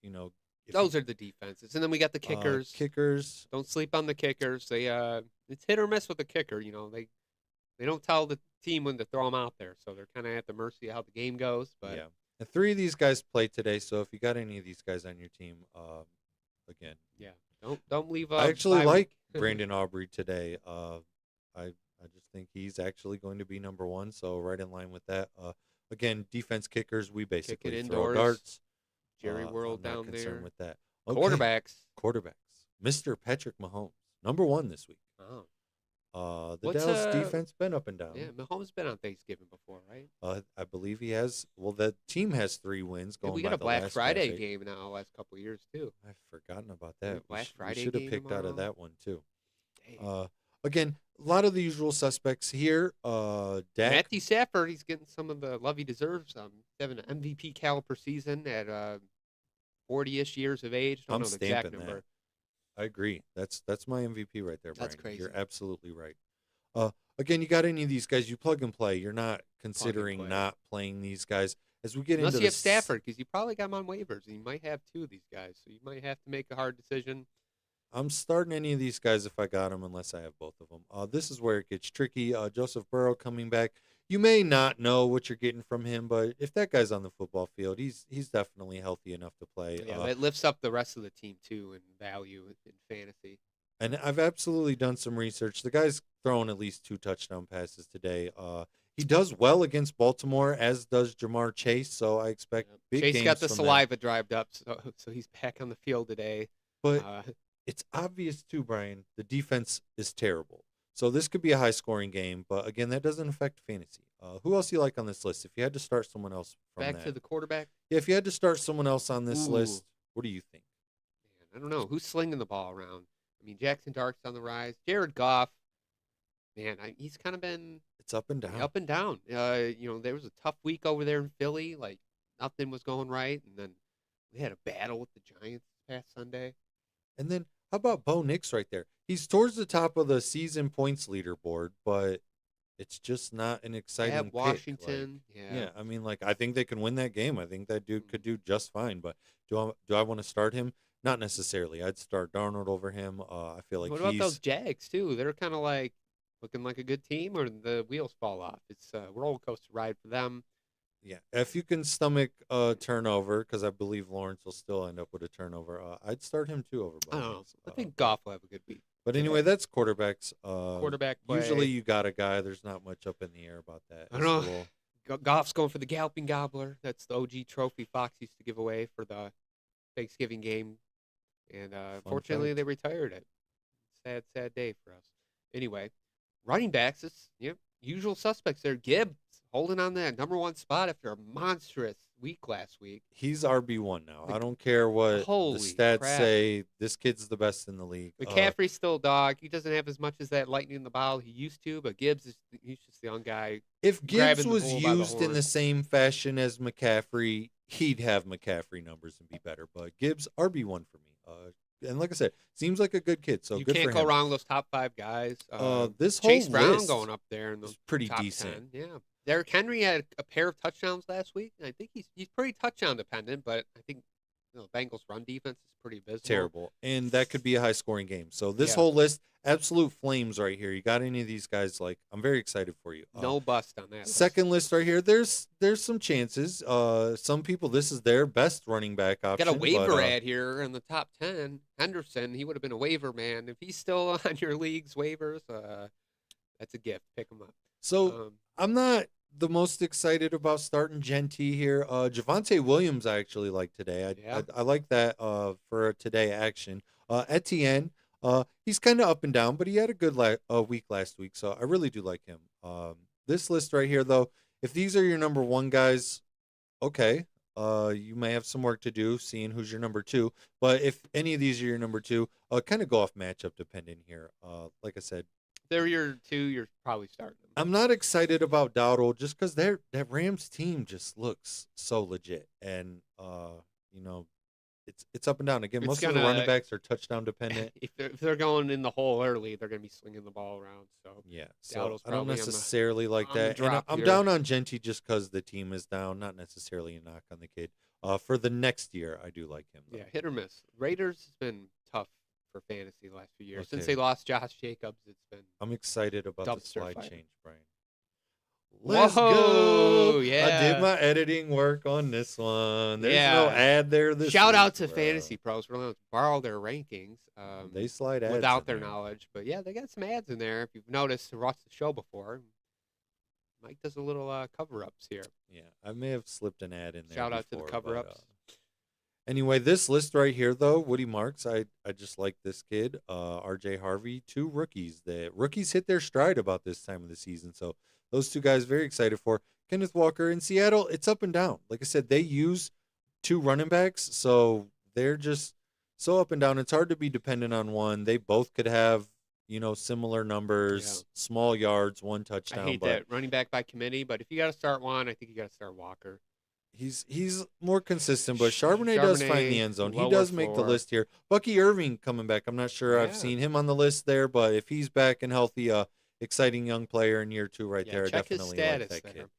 if those are the defenses. And then we got the you- kickers. Kickers. Don't sleep on the kickers. They it's hit or miss with the kicker. They don't tell the team when to throw them out there, so they're kind of at the mercy of how the game goes. But Yeah. And 3 of these guys play today, so if you got any of these guys on your team, again, don't leave. I actually bye like week. Brandon Aubrey today. I just think he's actually going to be number 1, so right in line with that. Again, defense kickers, we basically throw indoors. darts. Jerry World I'm not down concerned there. with that. Quarterbacks. Mr. Patrick Mahomes, number 1 this week. Oh, The What's, Dallas defense been up and down. yeah. Mahomes been on Thanksgiving before, right? I believe he has. Well, the team has 3 wins Yeah, going we by got a the Black last Friday cafe. game now. Last couple of years too. I've forgotten about that. Black we Friday should have game picked out of tomorrow. that one too. Dang. Again, a lot of the usual suspects here. Dak. Matthew Stafford, he's getting some of the love he deserves. He's having an MVP caliber season at 40-ish years of age. Don't I'm know the exact stamping that. number. I agree. That's my MVP right there, Brian. That's crazy. You're absolutely right. Again, you got any of these guys, you plug and play. You're not considering play. not playing these guys. As we get Unless into you have the Stafford, because you probably got him on waivers, and you might have 2 of these guys, so you might have to make a hard decision. I'm starting any of these guys if I got them, unless I have both of them. This is where it gets tricky. Joseph Burrow coming back. You may not know what you're getting from him, but if that guy's on the football field, he's definitely healthy enough to play. Yeah, that lifts up the rest of the team too in value in fantasy. And I've absolutely done some research. The guy's thrown at least 2 touchdown passes today. He does well against Baltimore, as does Jamar Chase. So I expect big Chase games got the from them. saliva dried up, so he's back on the field today. But it's obvious too, Brian. The defense is terrible. So this could be a high-scoring game. But again, that doesn't affect fantasy. Who else do you like on this list? If you had to start someone else from back that, to the quarterback. yeah, if you had to start someone else on this Ooh. list, what do you think? Man, I don't know who's slinging the ball around. I mean, Jackson Dark's on the rise. Jared Goff, man, he's kind of been It's up and down. up and down. There was a tough week over there in Philly. Like nothing was going right, and then we had a battle with the Giants this past Sunday. And then how about Bo Nix right there? He's towards the top of the season points leaderboard, but it's just not an exciting Yeah, pick. Washington. Yeah, I mean, like, I think they can win that game. I think that dude could do just fine. But do I want to start him? Not necessarily. I'd start Darnold over him. I feel like What about he's those Jags too? They're kind of like looking like a good team, or the wheels fall off. It's a roller coaster ride for them. yeah. If you can stomach a turnover, because I believe Lawrence will still end up with a turnover, I'd start him too over I Bo don't know. Nix. I think Goff will have a good week. But anyway, that's quarterbacks. Quarterback play. Usually you got a guy. There's not much up in the air about that. I don't know. It's cool. Goff's going for the Galloping Gobbler. That's the OG trophy Fox used to give away for the Thanksgiving game. And fortunately, fact. they retired it. Sad, sad day for us. Anyway, running backs, it's usual suspects there. Gibbs holding on that number 1 spot after a monstrous week last week. He's RB1 now. I don't care what Holy the stats crap. say. This kid's the best in the league. McCaffrey's still a dog. He doesn't have as much as that lightning in the bottle he used to, but he's just the young guy. If grabbing Gibbs the was bull by the used in the horn. same fashion as McCaffrey, he'd have McCaffrey numbers and be better. But Gibbs, RB1 for me. And like I said, seems like a good kid. So You good can't for go him. wrong with those top 5 guys. This whole Chase Brown list going up there in the is pretty top decent. 10. Yeah. Derrick Henry had a pair of touchdowns last week. And I think he's pretty touchdown dependent, but I think Bengals run defense is pretty abysmal. Terrible. And that could be a high scoring game. So this Yeah. whole list, absolute flames right here. You got any of these guys? Like, I'm very excited for you. No bust on that. Second list right here. There's some chances. Some people, this is their best running back option. Got a waiver but, ad here in the top 10. Henderson, he would have been a waiver man. If he's still on your league's waivers, that's a gift. Pick him up. So I'm not the most excited about starting Genty here. Javonte Williams, I actually like today. I like that for a today action. Etienne, he's kind of up and down, but he had a good week last week, so I really do like him. This list right here, though, if these are your number 1 guys, okay, you may have some work to do seeing who's your number 2. But if any of these are your number 2, kind of go off matchup dependent here. Like I said, if they're your 2, you're probably starting them. I'm not excited about Dowdle just because that Rams team just looks so legit, and it's up and down. Again, It's most of the gonna- running backs are touchdown dependent. If they're going in the hole early, they're going to be slinging the ball around. So Yeah, Dowdle's so I don't probably on the- necessarily like on the that. And drop I'm here. down on Genty just because the team is down, not necessarily a knock on the kid. For the next year, I do like him. Though. yeah, hit or miss. Raiders has been tough for fantasy the last few years. Since Okay. they lost Josh Jacobs, it's been I'm excited about the Dumpster slide fire. change, Brian. Let's go! Whoa, I yeah. did my editing work on this one. There's no Yeah. ad there this shout week, out to bro. Fantasy Pros. We're going to borrow their rankings. They slide ads without in their there. knowledge. But yeah, they got some ads in there. If you've noticed or watched the show before, Mike does a little cover-ups here. Yeah, I may have slipped an ad in there. Shout out to the before, cover-ups. Anyway, this list right here, though, Woody Marks, I just like this kid, R.J. Harvey, 2 rookies. The rookies hit their stride about this time of the season, so those 2 guys very excited for. Kenneth Walker in Seattle, it's up and down. Like I said, they use 2 running backs, so they're just so up and down. It's hard to be dependent on one. They both could have, similar numbers, small yards, 1 touchdown. I hate but that running back by committee, but if you got to start one, I think you got to start Walker. He's more consistent, but Charbonnet does find the end zone. He lower does make the floor. list here. Bucky Irving coming back. I'm not sure I've Yeah. seen him on the list there, but if he's back and healthy, exciting young player in year 2 right Yeah, there. check his Definitely status like that there. kid.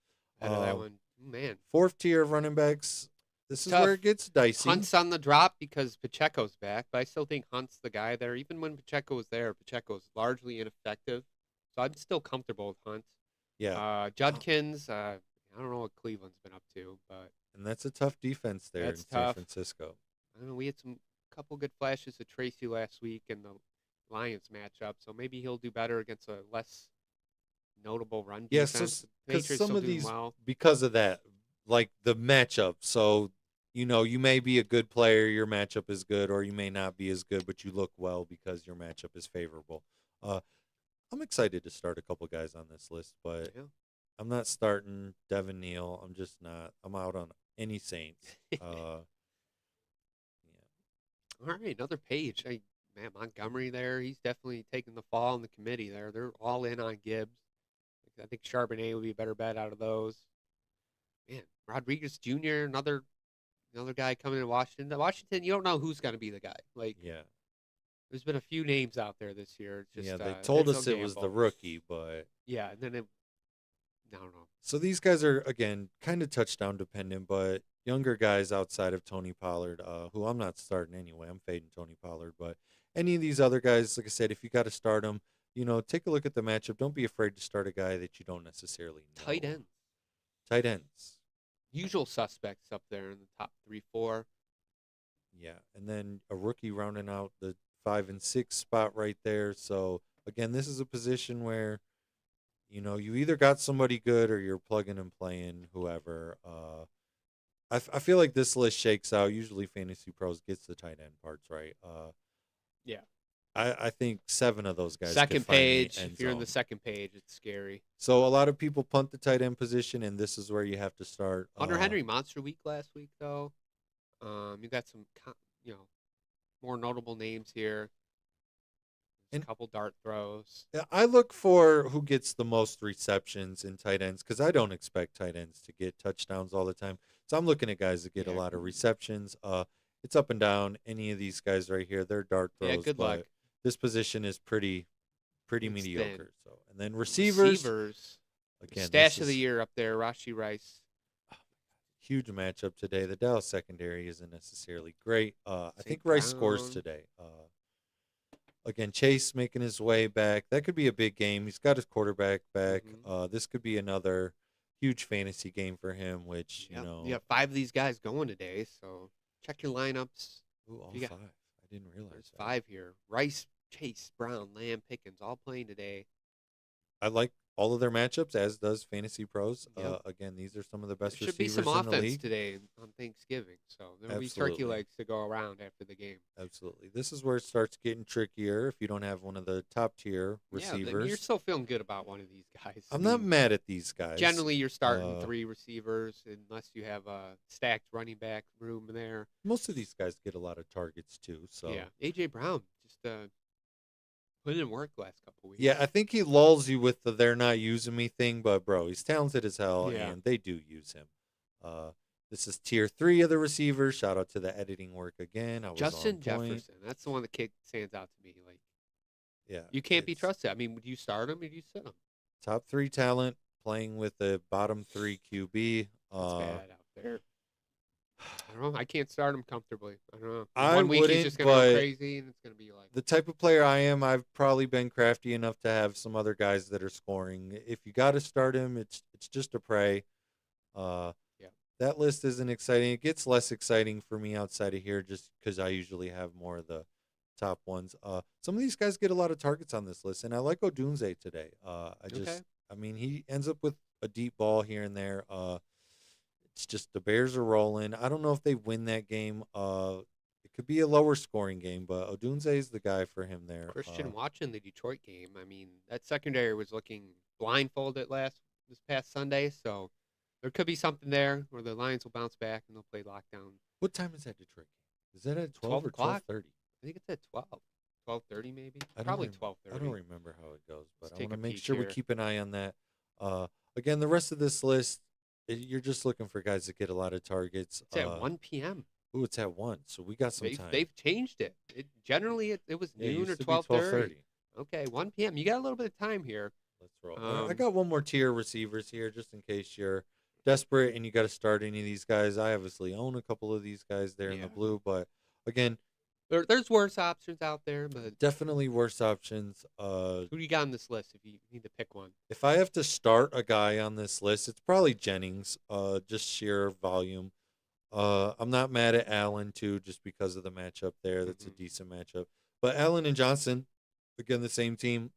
Out of that one, man. 4th tier of running backs. This is Tough. where it gets dicey. Hunt's on the drop because Pacheco's back, but I still think Hunt's the guy there. Even when Pacheco was there, Pacheco's largely ineffective, so I'm still comfortable with Hunt. Yeah, Judkins, I don't know what Cleveland's been up to, but and that's a tough defense there that's in San tough. Francisco. I don't know. We had some couple good flashes of Tracy last week in the Lions matchup, so maybe he'll do better against a less notable run Yeah, defense. so because Patriots some still of doing these, well. because of that, like the matchup. So you may be a good player, your matchup is good, or you may not be as good, but you look well because your matchup is favorable. Uh, I'm excited to start a couple guys on this list, but Yeah. I'm not starting Devin Neal. I'm just not. I'm out on any Saints. Yeah. All right, another page. Hey, man, Montgomery there. He's definitely taking the fall in the committee there. They're all in on Gibbs. I think Charbonnet would be a better bet out of those. Man, Rodriguez Jr., another guy coming to Washington. Washington, you don't know who's going to be the guy. Like, Yeah. there's been a few names out there this year. It's just, Yeah, they told it's us a it was the gamble. rookie, but Yeah, and then I don't know. so these guys are again kind of touchdown dependent, but younger guys outside of Tony Pollard, who I'm not starting anyway. I'm fading Tony Pollard, but any of these other guys, like I said, if you got to start them, take a look at the matchup. Don't be afraid to start a guy that you don't necessarily know. Tight ends. Tight ends. Usual suspects up there in the top 3, 4. Yeah, and then a rookie rounding out the 5 and 6 spot right there. So again, this is a position where you either got somebody good or you're plugging and playing whoever. I feel like this list shakes out. Usually, Fantasy Pros gets the tight end parts right. Yeah. I think 7 of those guys. could Second find the page. end If you're in the zone. second page, it's scary. So a lot of people punt the tight end position, and this is where you have to start. Hunter Henry monster week last week though. You got some more notable names here. There's And- a couple dart throws. Yeah, I look for who gets the most receptions in tight ends because I don't expect tight ends to get touchdowns all the time. So I'm looking at guys that get a Yeah. lot of receptions. It's up and down. Any of these guys right here, they're dart throws. Yeah, good but luck. This position is pretty It's mediocre. thin. So and then receivers again. Stash this of the is year up there, Rashi Rice. huge matchup today. The Dallas secondary isn't necessarily great. I St. think Rice scores Brown. today. Again, Chase making his way back. That could be a big game. He's got his quarterback back. Mhm. This could be another huge fantasy game for him, which, Yep. You have 5 of these guys going today, so check your lineups. Ooh, all you got- 5. I didn't realize There's that. 5 here. Rice, Chase, Brown, Lamb, Pickens, all playing today. I like all of their matchups, as does Fantasy Pros. Yep. Again, these are some of the There best should be receivers some in the offense league. today on Thanksgiving, so there'll be Absolutely. turkey legs to go around after the game. Absolutely. This is where it starts getting trickier if you don't have one of the top tier Yeah, I mean, receivers. you're still feeling good about one of these guys. I I'm not mean, mad at these guys. Generally, you're starting Uh, 3 receivers unless you have a stacked running back room there. Most of these guys get a lot of targets too. So Yeah, AJ Brown just put in work last couple weeks. Yeah, I think he lulls you with the "they're not using me" thing, but bro, he's talented as hell, Yeah. and they do use him. This is tier 3 of the receivers. Shout out to the editing work again. I was Justin on point. Jefferson. That's the one that stands out to me. Like Yeah, you can't be it's trusted. I mean, would you start him or do you sit him? top 3 talent playing with the bottom 3 QB. That's bad out there. I don't know. I can't start him comfortably. I don't know. I One week wouldn't, he's just gonna go but crazy, and it's gonna be like The type of player I am, I've probably been crafty enough to have some other guys that are scoring. If you got to start him, it's just a pray. Yeah. That list isn't exciting. It gets less exciting for me outside of here, just because I usually have more of the top ones. Some of these guys get a lot of targets on this list, and I like Odunze today. Okay. I mean, he ends up with a deep ball here and there. It's just the Bears are rolling. I don't know if they win that game. It could be a lower scoring game, but Odunze is the guy for him there. Christian watching the Detroit game. I mean, that secondary was looking blindfolded this past Sunday, so there could be something there where the Lions will bounce back and they'll play lockdown. What time is that Detroit game? Is that at 12 or o'clock? 12:30? I think it's at 12. 12:30 maybe. I don't Probably rem- 12:30. I don't remember how it goes, but Let's I take want to a make peek sure we here. keep an eye on that. Again, the rest of this list, you're just looking for guys that get a lot of targets. It's at 1 p.m. Ooh, it's at 1, so we got some time. They've changed it. Generally it was Yeah, it noon used or to be 12:30. Okay, 1 p.m. You got a little bit of time here. Let's roll. I Um, got one more tier receivers here, just in case you're desperate and you got to start any of these guys, I obviously own a couple of these guys there in Yeah. the blue, but again, There's worse options out there, but definitely worse options. who do you got on this list if you need to pick one? If I have to start a guy on this list, it's probably Jennings, just sheer volume. I'm not mad at Allen too, just because of the matchup there. That's a Mhm. decent matchup. But Allen and Johnson, again, the same team.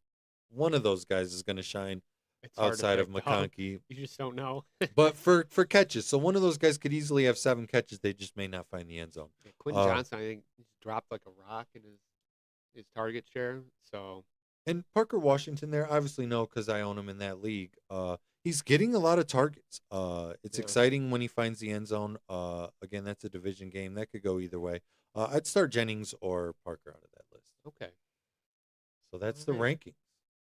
One of those guys is going to shine It's hard to outside of pick, though. McConkey. You just don't know. But for catches, so one of those guys could easily have 7 catches. They just may not find the end zone. Yeah, Quentin Uh, Johnson, I think, just dropped like a rock in his target share. So And Parker Washington there, obviously no, because I own him in that league. He's getting a lot of targets. It's Yeah. exciting when he finds the end zone. Again, that's a division game. That could go either way. I'd start Jennings or Parker out of that list. okay, So that's the Alright. ranking.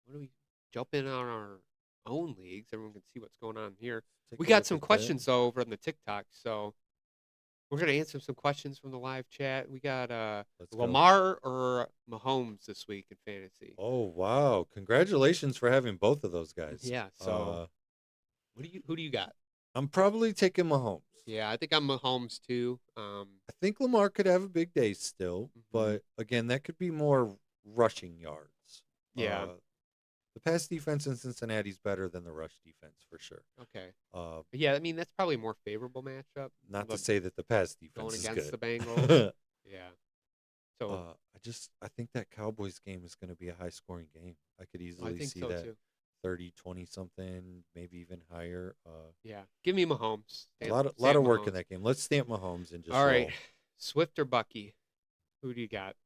what do we jump in on our own leagues? Everyone can see what's going on here. Take We a got look some at that. questions though over on the TikTok, so we're gonna answer some questions from the live chat. We got Let's go. Lamar or Mahomes this week in fantasy. Oh wow! Congratulations for having both of those guys. Yeah. So who do you got? I'm probably taking Mahomes. Yeah, I think I'm Mahomes too. I think Lamar could have a big day still, Mhm. but again, that could be more rushing yards. Yeah. The pass defense in Cincinnati is better than the rush defense for sure. Okay. Uh, Yeah, I mean that's probably a more favorable matchup. not to but say that the pass defense going is against good. the Bengals. Yeah. So I think that Cowboys game is going to be a high scoring game. I could I easily think see so that too. 30, 20 something, maybe even higher. Yeah. Give me Mahomes. A lot of work in that game. Let's stamp Mahomes and just All right. roll. Swift or Bucky? Who do you got?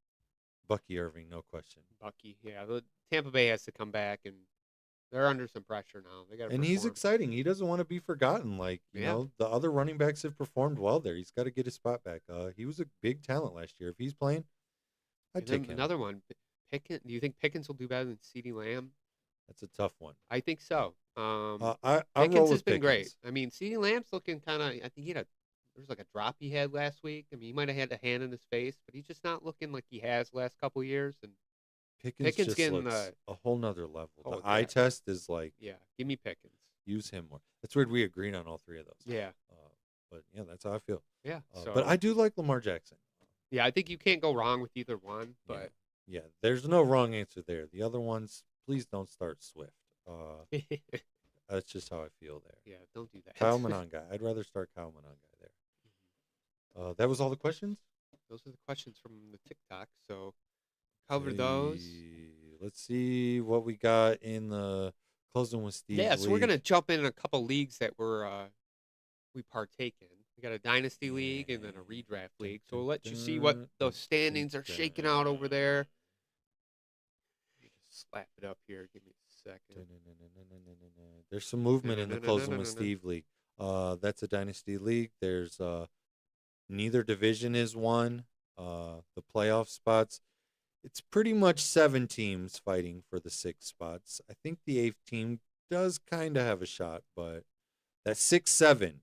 Bucky Irving, no question. Bucky. Yeah. Tampa Bay has to come back, and they're under some pressure now. They got to And he's exciting. He doesn't want to be forgotten. Like, you Yeah. know, the other running backs have performed well there. He's got to get his spot back. He was a big talent last year. If he's playing, I'd take him. Another one. Pickens. Do you think Pickens will do better than CeeDee Lamb? That's a tough one. I think so. I Pickens roll has with been great. Pickens. I mean, CeeDee Lamb's looking kind of. I think there was like a drop he had last week. I mean, he might have had a hand in his face, but he's just not looking like he has last couple years. And Pickens Pickens just getting looks a whole nother level. Oh, The eye yeah. test is like, yeah, give me Pickens. use him more. That's weird. We agreed on all 3 of those. Yeah, But yeah, that's how I feel. yeah. So, But I do like Lamar Jackson. yeah, I think you can't go wrong with either one. But Yeah, there's no wrong answer there. The other ones, please don't start Swift. That's just how I feel there. yeah, don't do that. Kyle Monangai. I'd rather start Kyle Monangai there. That was all the questions? Those are the questions from the TikTok. So cover those. Let's see what we got in the closing with Steve. Yeah, so we're league. gonna jump in a couple leagues that we partake in. We got a dynasty league and then a redraft league. So we'll let you see what those standings are shaking out over there. Just slap it up here. Give me a second. There's some movement in the closing with Steve league. That's a dynasty league. There's neither division is won. The playoff spots. It's pretty much 7 teams fighting for the 6 spots. I think the 8th team does kind of have a shot, but that 6-7,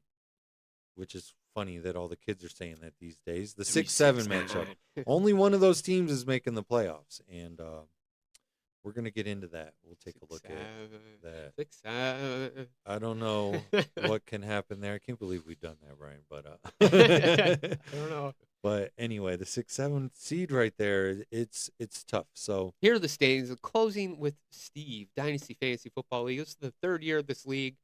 which is funny that all the kids are saying that these days. The 6-7 matchup. Only one of those teams is making the playoffs, and we're gonna get into that. We'll take a look at that. 6-7. I don't know what can happen there. I can't believe we've done that, Brian. But I don't know. but anyway, the 6-7 seed right there, it's tough. So Here are the standings. Closing with Steve, Dynasty Fantasy Football League. This is the 3rd year of this league.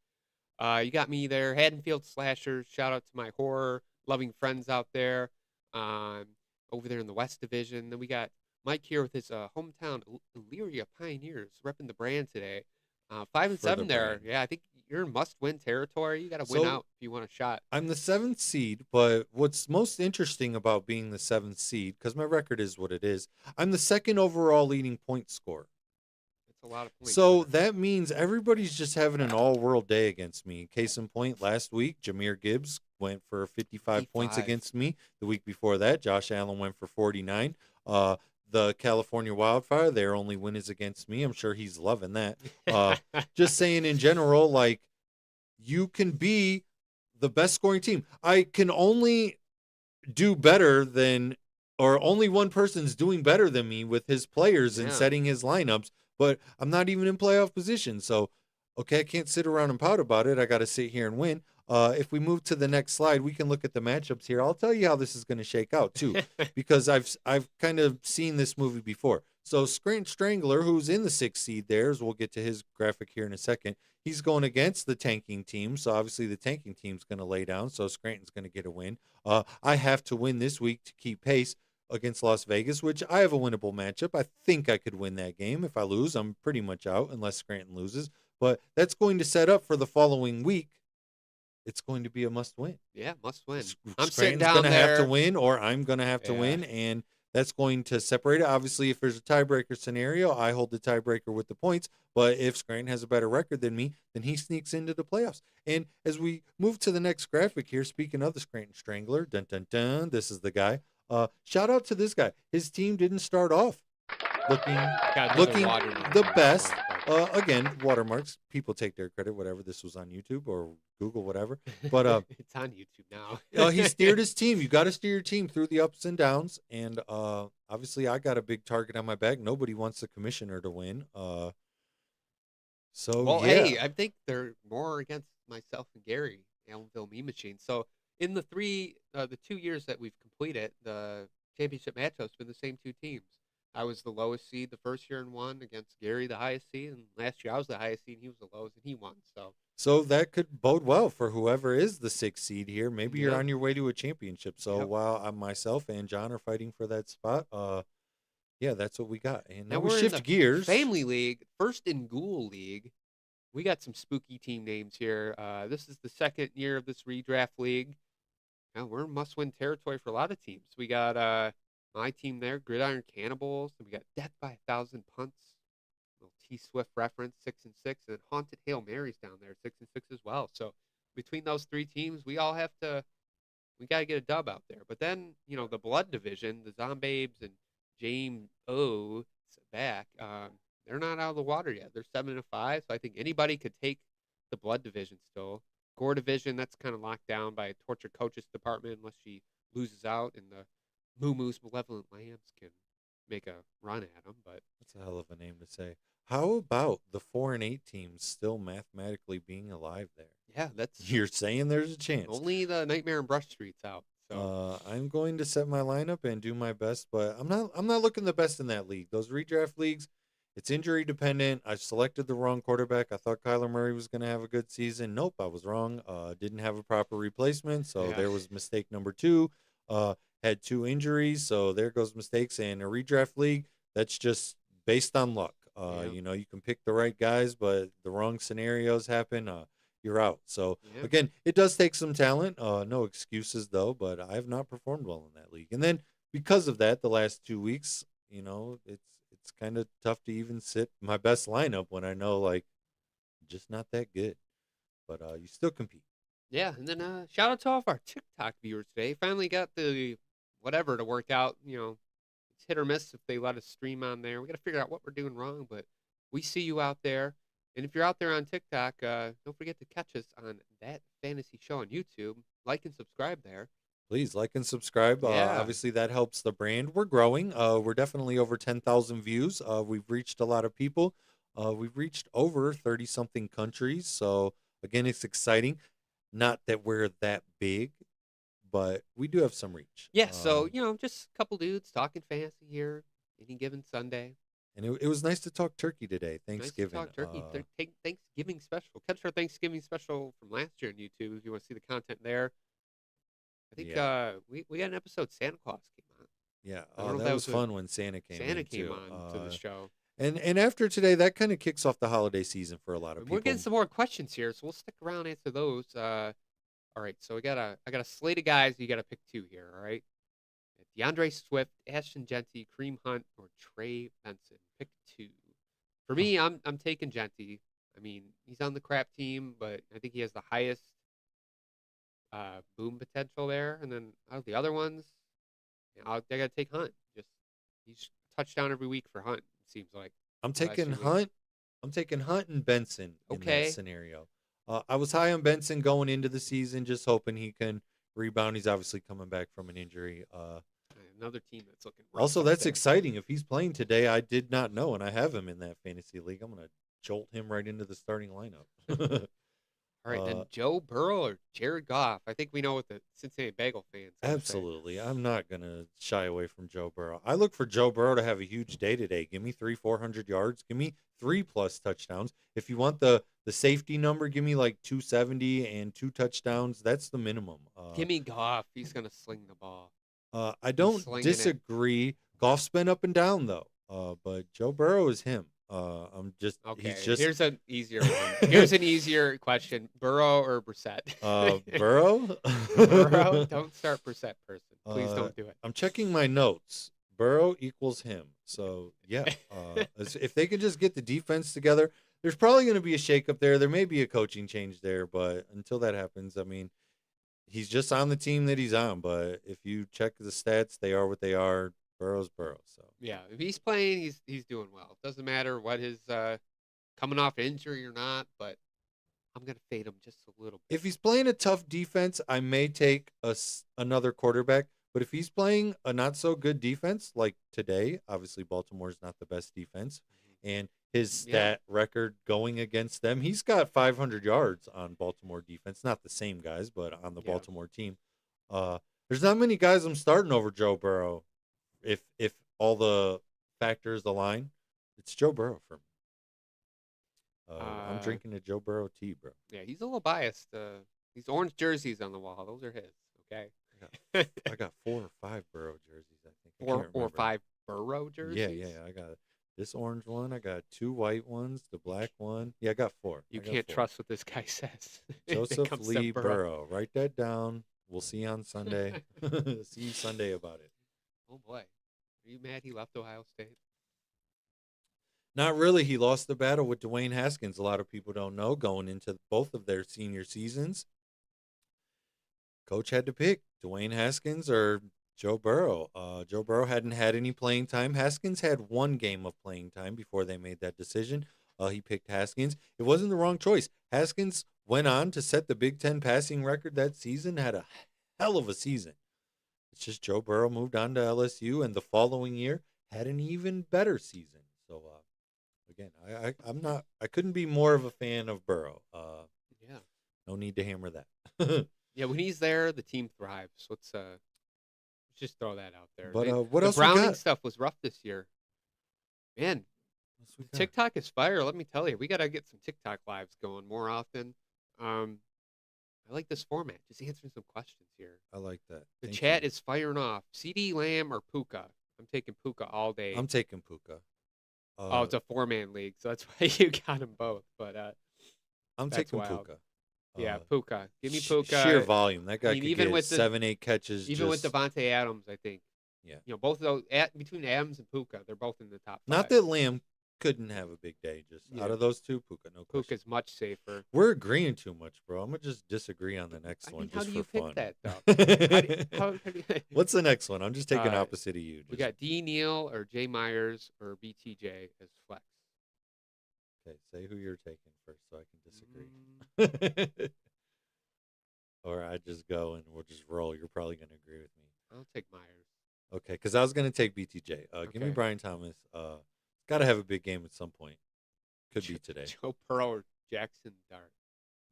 You got me there. Haddonfield Slashers. Shout out to my horror-loving friends out there over there in the West Division. Then we got Mike here with his hometown Elyria Pioneers repping the brand today. 5-7 the there. brand. Yeah, I think you're in must-win territory. You got to win So- out if you want a shot. I'm the 7th seed, but what's most interesting about being the 7th seed, because my record is what it is, I'm the 2nd overall leading point scorer. It's a lot of points. So that means everybody's just having an all-world day against me. Case in point, last week, Jahmyr Gibbs went for 55 points 55. against me. The week before that, Josh Allen went for 49. The California Wildfire, their only win is against me. I'm sure he's loving that. Just saying in general, like, you can be the best scoring team. I can only do better than, or only one person's doing better than me with his players and Yeah. setting his lineups, but I'm not even in playoff position. So, okay, I can't sit around and pout about it. I got to sit here and win. If we move to the next slide, we can look at the matchups here. I'll tell you how this is going to shake out too, because I've kind of seen this movie before. So Scranton Strangler, who's in the 6th seed there, as we'll get to his graphic here in a second, he's going against the tanking team. So obviously the tanking team's going to lay down. So Scranton's going to get a win. I have to win this week to keep pace against Las Vegas, which I have a winnable matchup. I think I could win that game. If I lose, I'm pretty much out unless Scranton loses. But that's going to set up for the following week. It's going to be a must win. Yeah, must win. I'm sitting Scranton's down going to have to there. win, or I'm going to have to Yeah. win, and that's going to separate it. Obviously, if there's a tiebreaker scenario, I hold the tiebreaker with the points. But if Scranton has a better record than me, then he sneaks into the playoffs. And as we move to the next graphic here, speaking of the Scranton Strangler, dun dun dun, this is the guy. Shout out to this guy. His team didn't start off looking Got another looking watermark the on it. best. Oh, Again, watermarks. People take their credit, whatever. This was on YouTube or Google, whatever. But it's on YouTube now. he steered his team. You got to steer your team through the ups and downs. And obviously, I got a big target on my back. Nobody wants the commissioner to win. So Well, yeah, hey, I think they're more against myself and Gary, Allenville Meme Machine. So in the 2 years that we've completed, the championship matchup's been the same two teams. I was the lowest seed the first year and won against Gary, the highest seed, and last year I was the highest seed and he was the lowest and he won. So that could bode well for whoever is the 6th seed here. Maybe you're Yeah. on your way to a championship. So Yep. while I'm myself and John are fighting for that spot, yeah, that's what we got. And now we we're in shift the gears. Family League, first in Ghoul League. We got some spooky team names here. This is the second year of this redraft league. Now we're in must-win territory for a lot of teams. We got my team there, Gridiron Cannibals. And we got Death by 1,000 Punts, little T Swift reference, 6-6, and Haunted Hail Marys down there, 6-6 as well. So between those three teams, we got to get a dub out there. But then the Blood Division, the Zombabes and James O. back. They're not out of the water yet. They're 7-5, so I think anybody could take the Blood Division still. Gore Division, that's kind of locked down by a Torture Coaches department unless she loses out, and the Moo Moo's Malevolent Lambs can make a run at them. But That's a hell of a name to say. How about the 4-8 teams still mathematically being alive there? yeah, that's You're saying there's a chance. only the Nightmare and Brush Streets out. So I'm going to set my lineup and do my best, but I'm not looking the best in that league. Those redraft leagues, it's injury dependent. I selected the wrong quarterback. I thought Kyler Murray was going to have a good season. Nope, I was wrong. Didn't have a proper replacement, so Yeah. there was mistake number 2. Had 2 injuries, so there goes mistakes. And a redraft league, that's just based on luck. Yeah. You can pick the right guys, but the wrong scenarios happen. You're out. So yeah. again, it does take some talent. No excuses though, but I have not performed well in that league. And then because of that, the last 2 weeks, it's kind of tough to even sit my best lineup when I know like just not that good. But you still compete. Yeah, and then shout out to all of our TikTok viewers today. Finally got the whatever to work out. It's hit or miss if they let us stream on there. We got to figure out what we're doing wrong, but we see you out there. And if you're out there on TikTok, don't forget to catch us on That Fantasy Show on YouTube. Like and subscribe there. Please like and subscribe. Yeah. Obviously, that helps the brand. We're growing. We're definitely over 10,000 views. We've reached a lot of people. We've reached over 30-something countries. So, again, it's exciting. Not that we're that big, but we do have some reach. Yeah, so, just a couple dudes talking fantasy here any given Sunday. And it was nice to talk turkey today. Thanksgiving. Nice to talk turkey. Thanksgiving special. Catch our Thanksgiving special from last year on YouTube if you want to see the content there. I think we got an episode Santa Claus came on. Yeah, I don't know if that that was was fun when Santa came Santa in, came too. on to the show. And after today, that kind of kicks off the holiday season for a lot of people. We're getting some more questions here, so we'll stick around and answer those. All right, so I got a slate of guys. You got to pick 2 here. All right, DeAndre Swift, Ashton Genty, Kareem Hunt, or Trey Benson. Pick 2. For me, I'm taking Genty. I mean, he's on the crap team, but I think he has the highest boom potential there. And then out of the other ones, I got to take Hunt. He's touchdown every week for Hunt. It seems like. I'm last taking few weeks. Hunt. I'm taking Hunt and Benson in Okay. that scenario. I was high on Benson going into the season, just hoping he can rebound. He's obviously coming back from an injury. Another team that's looking rough Also, up that's there. exciting. If he's playing today, I did not know, and I have him in that fantasy league. I'm going to jolt him right into the starting lineup. All right, then Uh, Joe Burrow or Jared Goff. I think we know what the Cincinnati Bagel fans are gonna say. Absolutely. I'm not going to shy away from Joe Burrow. I look for Joe Burrow to have a huge day today. Give me 400 yards. Give me 3+ touchdowns. If you want the safety number, give me like 270 and 2 touchdowns. That's the minimum. Give me Goff. He's gonna sling the ball. I He's don't slinging it. disagree. Goff's been up and down though. But Joe Burrow is him. Okay, he's just here's an easier one. Here's an easier question: Burrow or Brissett? Burrow. Burrow. Don't start Brissett, person. Please Uh, don't do it. I'm checking my notes. Burrow equals him. So yeah, if they can just get the defense together, there's probably going to be a shakeup there. There may be a coaching change there, but until that happens, I mean, he's just on the team that he's on. But if you check the stats, they are what they are. Burrow's Burrow. So Yeah, if he's playing, he's doing well. Doesn't matter what his coming off injury or not, but I'm gonna fade him just a little bit. if he's playing a tough defense, I may take another quarterback. But if he's playing a not so good defense like today, obviously Baltimore's not the best defense, and his Yeah. stat record going against them, he's got 500 yards on Baltimore defense. Not the same guys, but on the Yeah. Baltimore team. There's not many guys I'm starting over Joe Burrow. If all the factors align, it's Joe Burrow for me. I'm drinking a Joe Burrow tea, bro. Yeah, he's a little biased. These orange jerseys on the wall, those are his. Okay, I got 4 or 5 Burrow jerseys, I think. I four can't or remember. 5 Burrow jerseys. Yeah. I got this orange one. I got 2 white ones, the black one. Yeah, I got 4. You I got can't 4. trust what this guy says. when it Joseph comes to Lee Burrow. Write that down. We'll see you on Sunday. See you Sunday about it. Oh boy, are you mad he left Ohio State? Not really. He lost the battle with Dwayne Haskins. A lot of people don't know going into both of their senior seasons. Coach had to pick Dwayne Haskins or Joe Burrow. Joe Burrow hadn't had any playing time. Haskins had 1 game of playing time before they made that decision. He picked Haskins. It wasn't the wrong choice. Haskins went on to set the Big Ten passing record that season, had a hell of a season. It's just Joe Burrow moved on to LSU, and the following year had an even better season. So, again, I couldn't be more of a fan of Burrow. Yeah. No need to hammer that. Yeah, when he's there, the team thrives. Let's just throw that out there. But what the else we Browning got? stuff was rough this year. Man, What else we got? TikTok is fire. Let me tell you, we gotta get some TikTok lives going more often. I like this format. Just answering some questions here. I like that. The Thank chat you. is firing off. CD Lamb or Puka? I'm taking Puka all day. I'm taking Puka. Oh, it's a 4-man league, so that's why you got them both. But I'm that's taking wild. Puka. yeah, Puka. Give me Puka. Sheer volume. That guy mean, could even get with the- 7-8 catches. Even just, with Devontae Adams, I think. Yeah. You know, both of those between Adams and Puka, they're both in the top 5. Not that Lamb couldn't have a big day. Just Yeah. out of those two, Puka. No question. Puka's much safer. We're agreeing too much, bro. I'm gonna just disagree on the next I one mean, how just do you for pick fun. that though? How do you- What's the next one? I'm just taking Uh, opposite of you. we Just- got D Neal or Jay Myers or BTJ as flex. Okay, say who you're taking first, so I can disagree. Mm, Or I just go and we'll just roll. You're probably gonna agree with me. I'll take Myers. Okay, because I was gonna take BTJ. Give me Okay. Brian Thomas. Got to have a big game at some point. Could be today. Joe Burrow or Jackson Dart.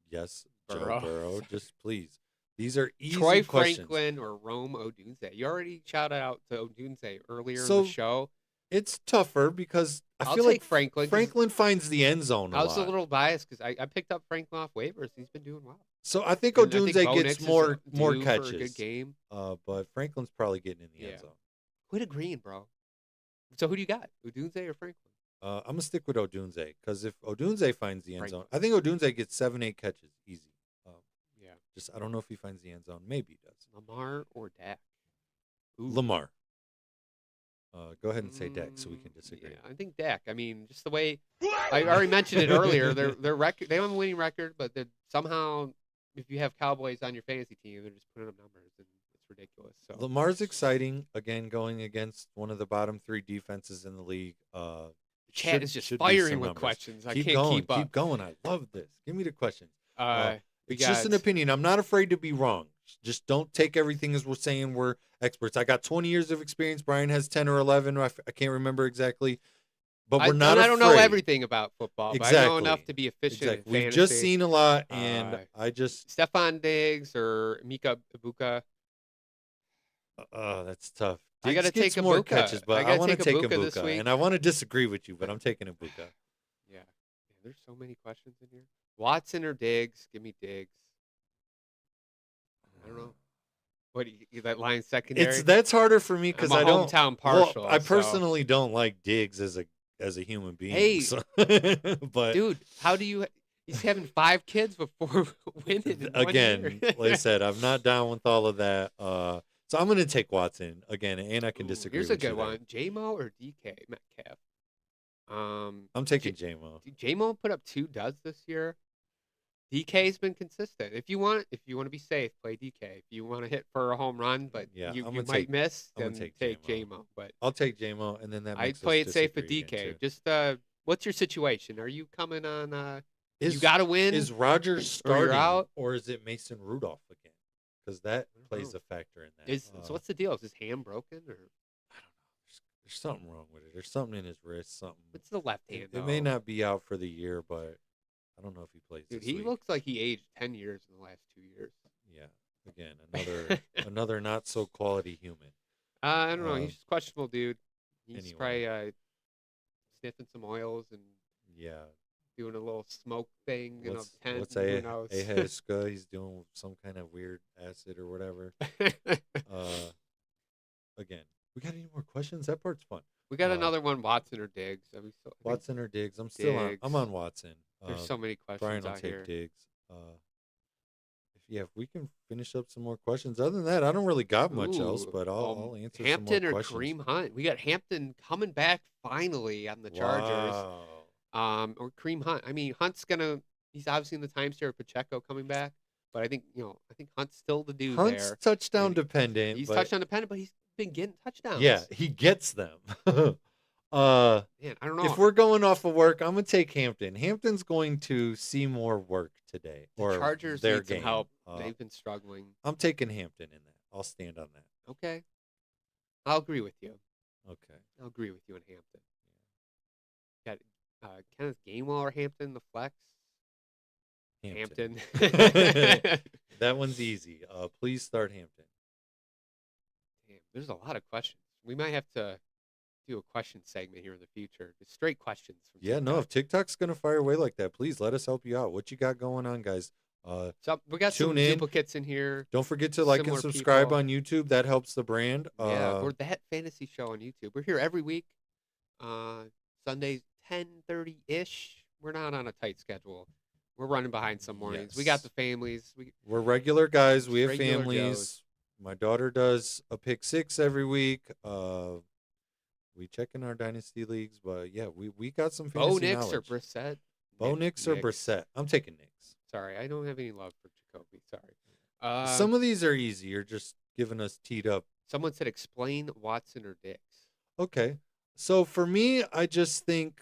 Yes, Burrow. Joe Burrow. Just please. These are easy Troy questions. Franklin or Rome Odunze. You already shouted out to Odunze earlier in So, the show. It's tougher because I I'll feel take like Franklin. 'cause Franklin finds the end zone a I was lot. a little biased because I picked up Franklin off waivers. He's been doing well. So I think And I think Odunze Bo gets Nix is more due more for a catches. good game. But Franklin's probably getting in the Yeah. end zone. Quit agreeing, bro. So who do you got? Odunze or Franklin? I'm gonna stick with Odunze because if Odunze finds the end zone, Franklin. I think Odunze gets 7-8 catches easy. Yeah. Just I don't know if he finds the end zone. Maybe he does. Lamar or Dak? Ooh. Lamar. Go ahead and say Dak so we can disagree. Yeah, I think Dak. I mean, just the way I already mentioned it earlier. Their record, they don't have a winning record, but somehow, if you have Cowboys on your fantasy team, they're just putting up numbers, and it's ridiculous. So Lamar's exciting again, going against one of the bottom 3 defenses in the league. chat is just should be firing some with numbers. questions. I Keep can't going, keep up. Keep going. I love this. Give me the questions. We It's just an got- opinion. I'm not afraid to be wrong. Just don't take everything as we're saying we're experts. I got 20 years of experience. Brian has 10 or 11. I can't remember exactly. but I, we're not and I don't know afraid. everything about football, but I know enough Exactly. to be efficient in Exactly. We've just fantasy. seen a lot, and Uh, I just Stefan Diggs or Mika Ibuka. that's tough. I got Diggs to take gets more Ibuka. catches, I but I got to want to take take Ibuka this Ibuka, week. and I want to disagree with you, but I'm taking Ibuka. Yeah. There's so many questions in here. Watson or Diggs? Give me Diggs. I don't know. What that line secondary? That's harder for me I'm because a I don't. hometown Well, partial. I so personally don't like Diggs as a human being. Hey, so- but dude, how do you? He's having 5 kids before winning in 1 again, year. like I said, I'm not down with all of that. So I'm gonna take Watson again, and I can Ooh, disagree here's with a good you there. one: J-Mo or DK Metcalf. I'm taking J-Mo. J-Mo put up 2 duds this year. DK's been consistent. If you want to be safe, play DK. If you want to hit for a home run, but Yeah, you I'm might gonna take. miss, I'm then gonna take take J-Mo. J-Mo. But I'll take J-Mo, and then that I'd makes play us it safe with disagree again, DK. too. Just what's your situation? Are you coming on? You Is got to win. Is Rodgers or you're starting, out? or is it Mason Rudolph again? Because that I don't plays know. a factor in that. So what's the deal? Is his hand broken or I don't know. There's something wrong with it. There's something in his wrist. Something. what's the left hand? It may not be out for the year, but I don't know if he plays Dude, this he week. looks like he aged 10 years in the last 2 years. Yeah. Again, another not so quality human. I don't know. He's just questionable, dude. He's Anyway. probably sniffing some oils and Yeah. doing a little smoke thing in a tent. What's who knows? ayahuasca? He's doing some kind of weird acid or whatever. Again, we got any more questions? That part's fun. We got another one: Watson or Diggs. I think Watson or Diggs? I'm still on. Diggs. I'm on Watson. There's so many questions Brian will out take here. Diggs. If we can finish up some more questions. Other than that, I don't really got much else, but I'll answer Hampton some more or questions. Kareem Hunt. We got Hampton coming back finally on the Chargers. Wow. Or Kareem Hunt. I mean, he's obviously in the timeshare of Pacheco coming back, but I think Hunt's still the dude Hunt's there. touchdown dependent. He's but touchdown dependent, but he's been getting touchdowns. yeah, he gets them. Man, I don't know. If we're going off of work, I'm gonna take Hampton. Hampton's going to see more work today. The Chargers their need some game. help. They've been struggling. I'm taking Hampton in that. I'll stand on that. Okay. I'll agree with you. Okay. I'll agree with you on Hampton. Got Kenneth Gainwell or Hampton, the flex? Hampton. That one's easy. Please start Hampton. Damn, there's a lot of questions. We might have to do a question segment here in the future. Just straight questions. From Yeah, no, if TikTok's gonna fire away like that, please let us help you out. What you got going on, guys? So we got some tune in. duplicates in here. Don't forget to like and Similar subscribe people. on YouTube. That helps the brand. Yeah, we're the Het Fantasy Show on YouTube. We're here every week. Sundays 10:30-ish. We're not on a tight schedule. We're running behind some mornings. We got Yes. the families. We're regular guys. We have Regular families. Joes. My daughter does a pick six every week. We check in our dynasty leagues, but yeah, we got some Bo fantasy Nix or knowledge. Brissett? Bo Nix or Brissett? I'm taking Nix. Sorry, I don't have any love for Jacoby. Sorry. Some of these are easy. You're just giving us teed up. Someone said explain Watson or Diggs. Okay. So for me, I just think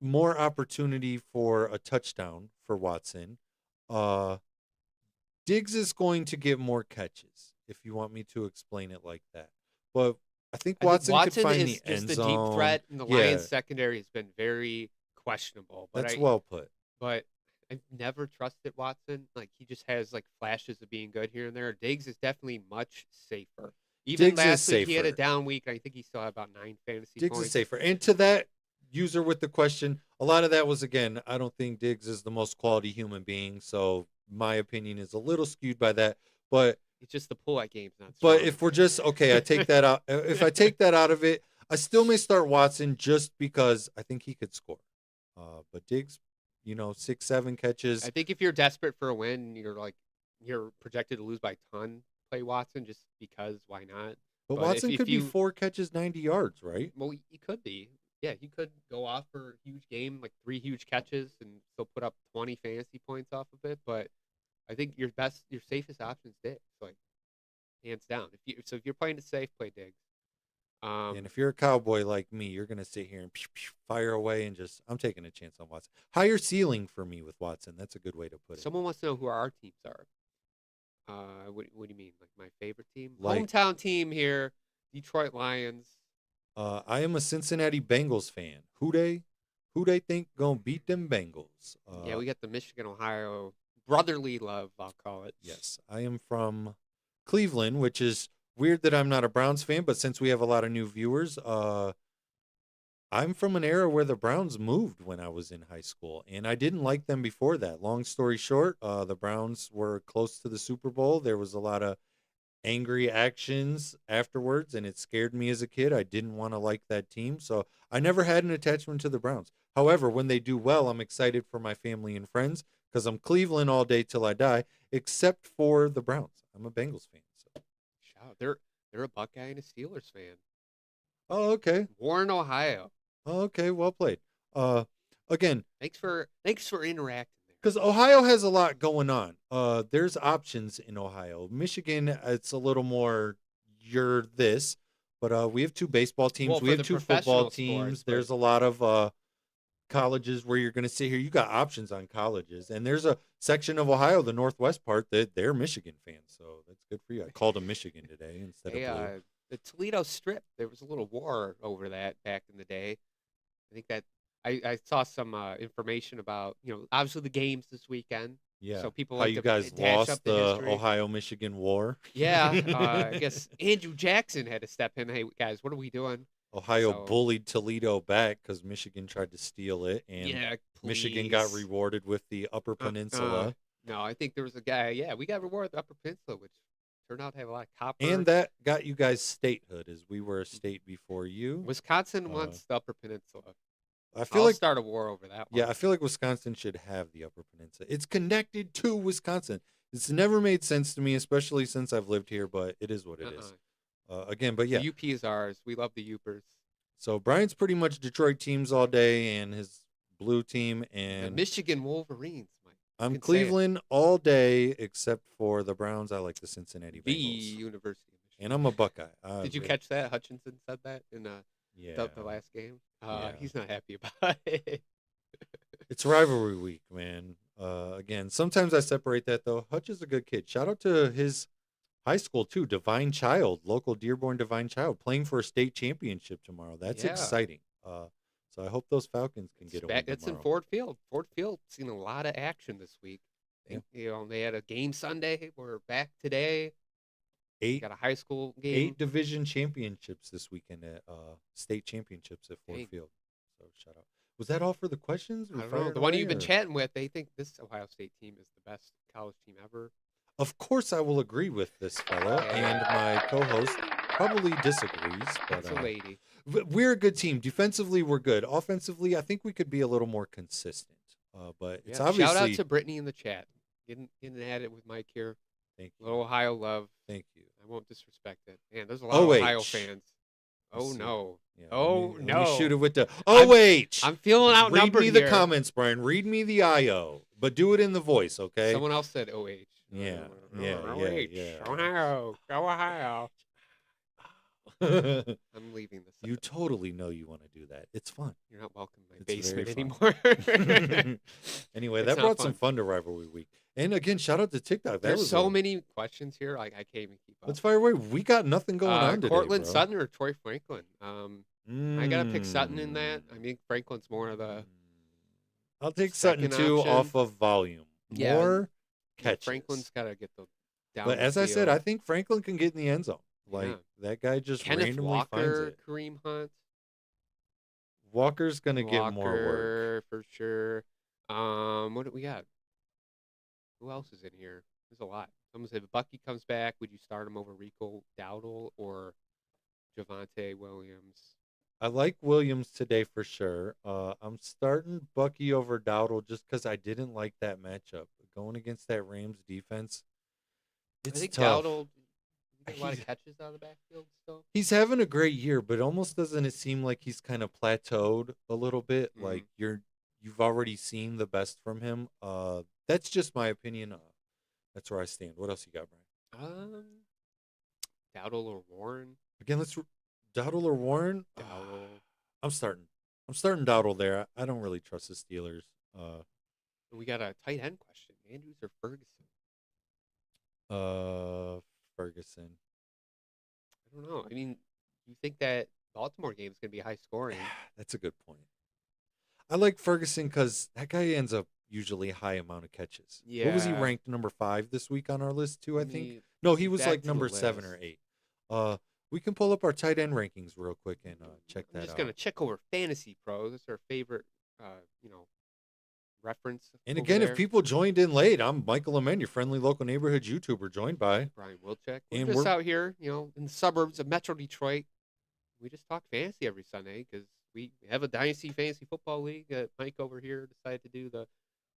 more opportunity for a touchdown for Watson. Diggs is going to get more catches, if you want me to explain it like that. But I think Watson could find is the end just zone. the deep threat, and the Yeah. Lions secondary has been very questionable. But That's well put. But I've never trusted Watson. Like, he just has like flashes of being good here and there. Diggs is definitely much safer. Even Diggs is last week, he had a safer. down week. I think he still had about 9 fantasy Diggs points. is safer. And to that user with the question, a lot of that was, again, I don't think Diggs is the most quality human being. So my opinion is a little skewed by that. But It's just the pull-out game's not But strong. if we're just okay, I take that out. If I take that out of it, I still may start Watson just because I think he could score. But Diggs, 6-7 catches. I think if you're desperate for a win, you're projected to lose by a ton, play Watson just because why not? But but Watson if could be you- 4 catches, 90 yards, right? Well, he could be. Yeah, he could go off for a huge game, like 3 huge catches, and still put up 20 fantasy points off of it. But I think your safest option is Diggs, like hands down. If you're playing it safe, play Diggs. And if you're a cowboy like me, you're gonna sit here and fire away and I'm taking a chance on Watson. Higher ceiling for me with Watson. That's a good way to put it. Someone wants to know who our teams are. What do you mean? Like my favorite team? Like- Hometown team here, Detroit Lions. I am a Cincinnati Bengals fan. Who they think gonna beat them Bengals? Yeah, we got the Michigan Ohio brotherly love, I'll call it. Yes, I am from Cleveland, which is weird that I'm not a Browns fan, but since we have a lot of new viewers, I'm from an era where the Browns moved when I was in high school, and I didn't like them before that. Long story short, the Browns were close to the Super Bowl. There was a lot of angry actions afterwards, and it scared me as a kid. I didn't want to like that team, so I never had an attachment to the Browns. However, when they do well, I'm excited for my family and friends because I'm Cleveland all day till I die, except for the Browns. I'm a Bengals fan. So. Shout. They're a Buckeye and a Steelers fan. Oh, okay. Warren, Ohio. Oh, okay. Well played. Again, Thanks for interacting there. because Ohio has a lot going on. There's options in Ohio. Michigan, it's a little more you're this, but we have two baseball teams. Well, We for have the two football professional sports, teams. but- There's a lot of colleges where you're going to sit here. You got options on colleges, and there's a section of Ohio, the northwest part, that they're Michigan fans. So that's good for you. I called them Michigan today instead Hey, of blue. the Toledo Strip. There was a little war over that back in the day. I think that I saw some information about obviously the games this weekend. Yeah. So people How like you to guys attach lost up the the history. Ohio-Michigan war? Yeah, I guess Andrew Jackson had to step in. Hey guys, what are we doing? Ohio So- bullied Toledo back because Michigan tried to steal it, and Yeah, Michigan got please. rewarded with the Upper Peninsula. No, I think there was a guy. Yeah, we got rewarded the Upper Peninsula, which turned out to have a lot of copper. And that got you guys statehood, as we were a state before you. Wisconsin wants the Upper Peninsula. I feel I'll like, start a war over that one. yeah, I feel like Wisconsin should have the Upper Peninsula. It's connected to Wisconsin. It's never made sense to me, especially since I've lived here, but it is what it is. Again, but yeah. The UP is ours. We love the Upers. So Brian's pretty much Detroit teams all day and his blue team, The and Michigan Wolverines, Mike. I'm can say it. Cleveland all day except for the Browns. I like the Cincinnati The Bengals. University of Michigan. And I'm a Buckeye. Did you catch that? Hutchinson said that in Yeah. the last game. Yeah. He's not happy about it. It's rivalry week, man. Again, sometimes I separate that though. Hutch is a good kid. Shout out to his high school too, Divine Child, local Dearborn Divine Child, playing for a state championship tomorrow. That's Yeah. exciting. So I hope those Falcons can get a win It's in tomorrow. Ford Field. Ford Field seen a lot of action this week. Yeah. They had a game Sunday. We're back today. Eight Got a high school game. division championships this weekend at state championships at Ford Dang. Field. So shout out. Was that all for the questions? I We don't know. fired The one away, you've been or- chatting with, they think this Ohio State team is the best college team ever. Of course, I will agree with this fella, and my co-host probably disagrees. But That's a lady. we're a good team. Defensively, we're good. Offensively, I think we could be a little more consistent. But it's Yeah, obviously. shout out to Brittany in the chat. Getting at it with Mike here. Thank you. Little Ohio love. Thank you. I won't disrespect it. Man, there's a lot of Ohio OH. fans. Let's Oh see. no. Yeah, Oh, let me no. shoot it with the OH. I'm feeling Read outnumbered me the here. comments, Brian. Read me the IO, but do it in the voice, okay? Someone else said OH. Yeah, Oh, yeah, OH. yeah. Ohio. Go Ohio. I'm leaving this. You up. totally know you want to do that. It's fun. You're not welcome in my It's very basement fun. anymore. Anyway, It's that not brought some fun. fun to rivalry week. And again, shout out to TikTok. That There's was so many questions here. Like I can't even keep up. Let's fire away. We got nothing going on today, Cortland bro. Sutton or Troy Franklin. I gotta pick Sutton in that. I Mm. mean, Franklin's more of the I'll take Sutton second too option. off of volume. Yeah, More catches. Franklin's gotta get the down. But the as I said, I field. think Franklin can get in the end zone. Like Yeah. that guy just Kenneth randomly finds Walker, it. Kareem Hunt, Walker's gonna get more work. Walker for sure. What do we got? Who else is in here? There's a lot. Someone said if Bucky comes back, would you start him over Rico Dowdle or Javante Williams? I like Williams today for sure. I'm starting Bucky over Dowdle just because I didn't like that matchup. Going against that Rams defense, it's I think tough. Dowdle get a lot of He's- catches out of the backfield still. He's having a great year, but almost doesn't it seem like he's kind of plateaued a little bit? Mhm. Like you've already seen the best from him. That's just my opinion. That's where I stand. What else you got, Brian? Dowdle or Warren? Again, Dowdle or Warren. Dowdle. I'm starting Dowdle there. I don't really trust the Steelers. We got a tight end question. Andrews or Ferguson? Ferguson. I don't know. I mean, you think that Baltimore game's gonna be high scoring. That's a good point. I like Ferguson because that guy ends up usually high amount of catches. What was he Yeah. ranked number 5 this week on our list too? I Let think. me No, he see was back like to the number 7 or list. 8. We can pull up our tight end rankings real quick and check I'm that just out. gonna check over Fantasy Pros. That's our favorite, reference. And over again, if there. people joined in late, I'm Michael Amen, your friendly local neighborhood YouTuber, joined by. Brian Wilczek. We're And just we're- out here, in the suburbs of Metro Detroit. We just talk fantasy every Sunday because we have a Dynasty Fantasy Football League. Mike over here decided to do the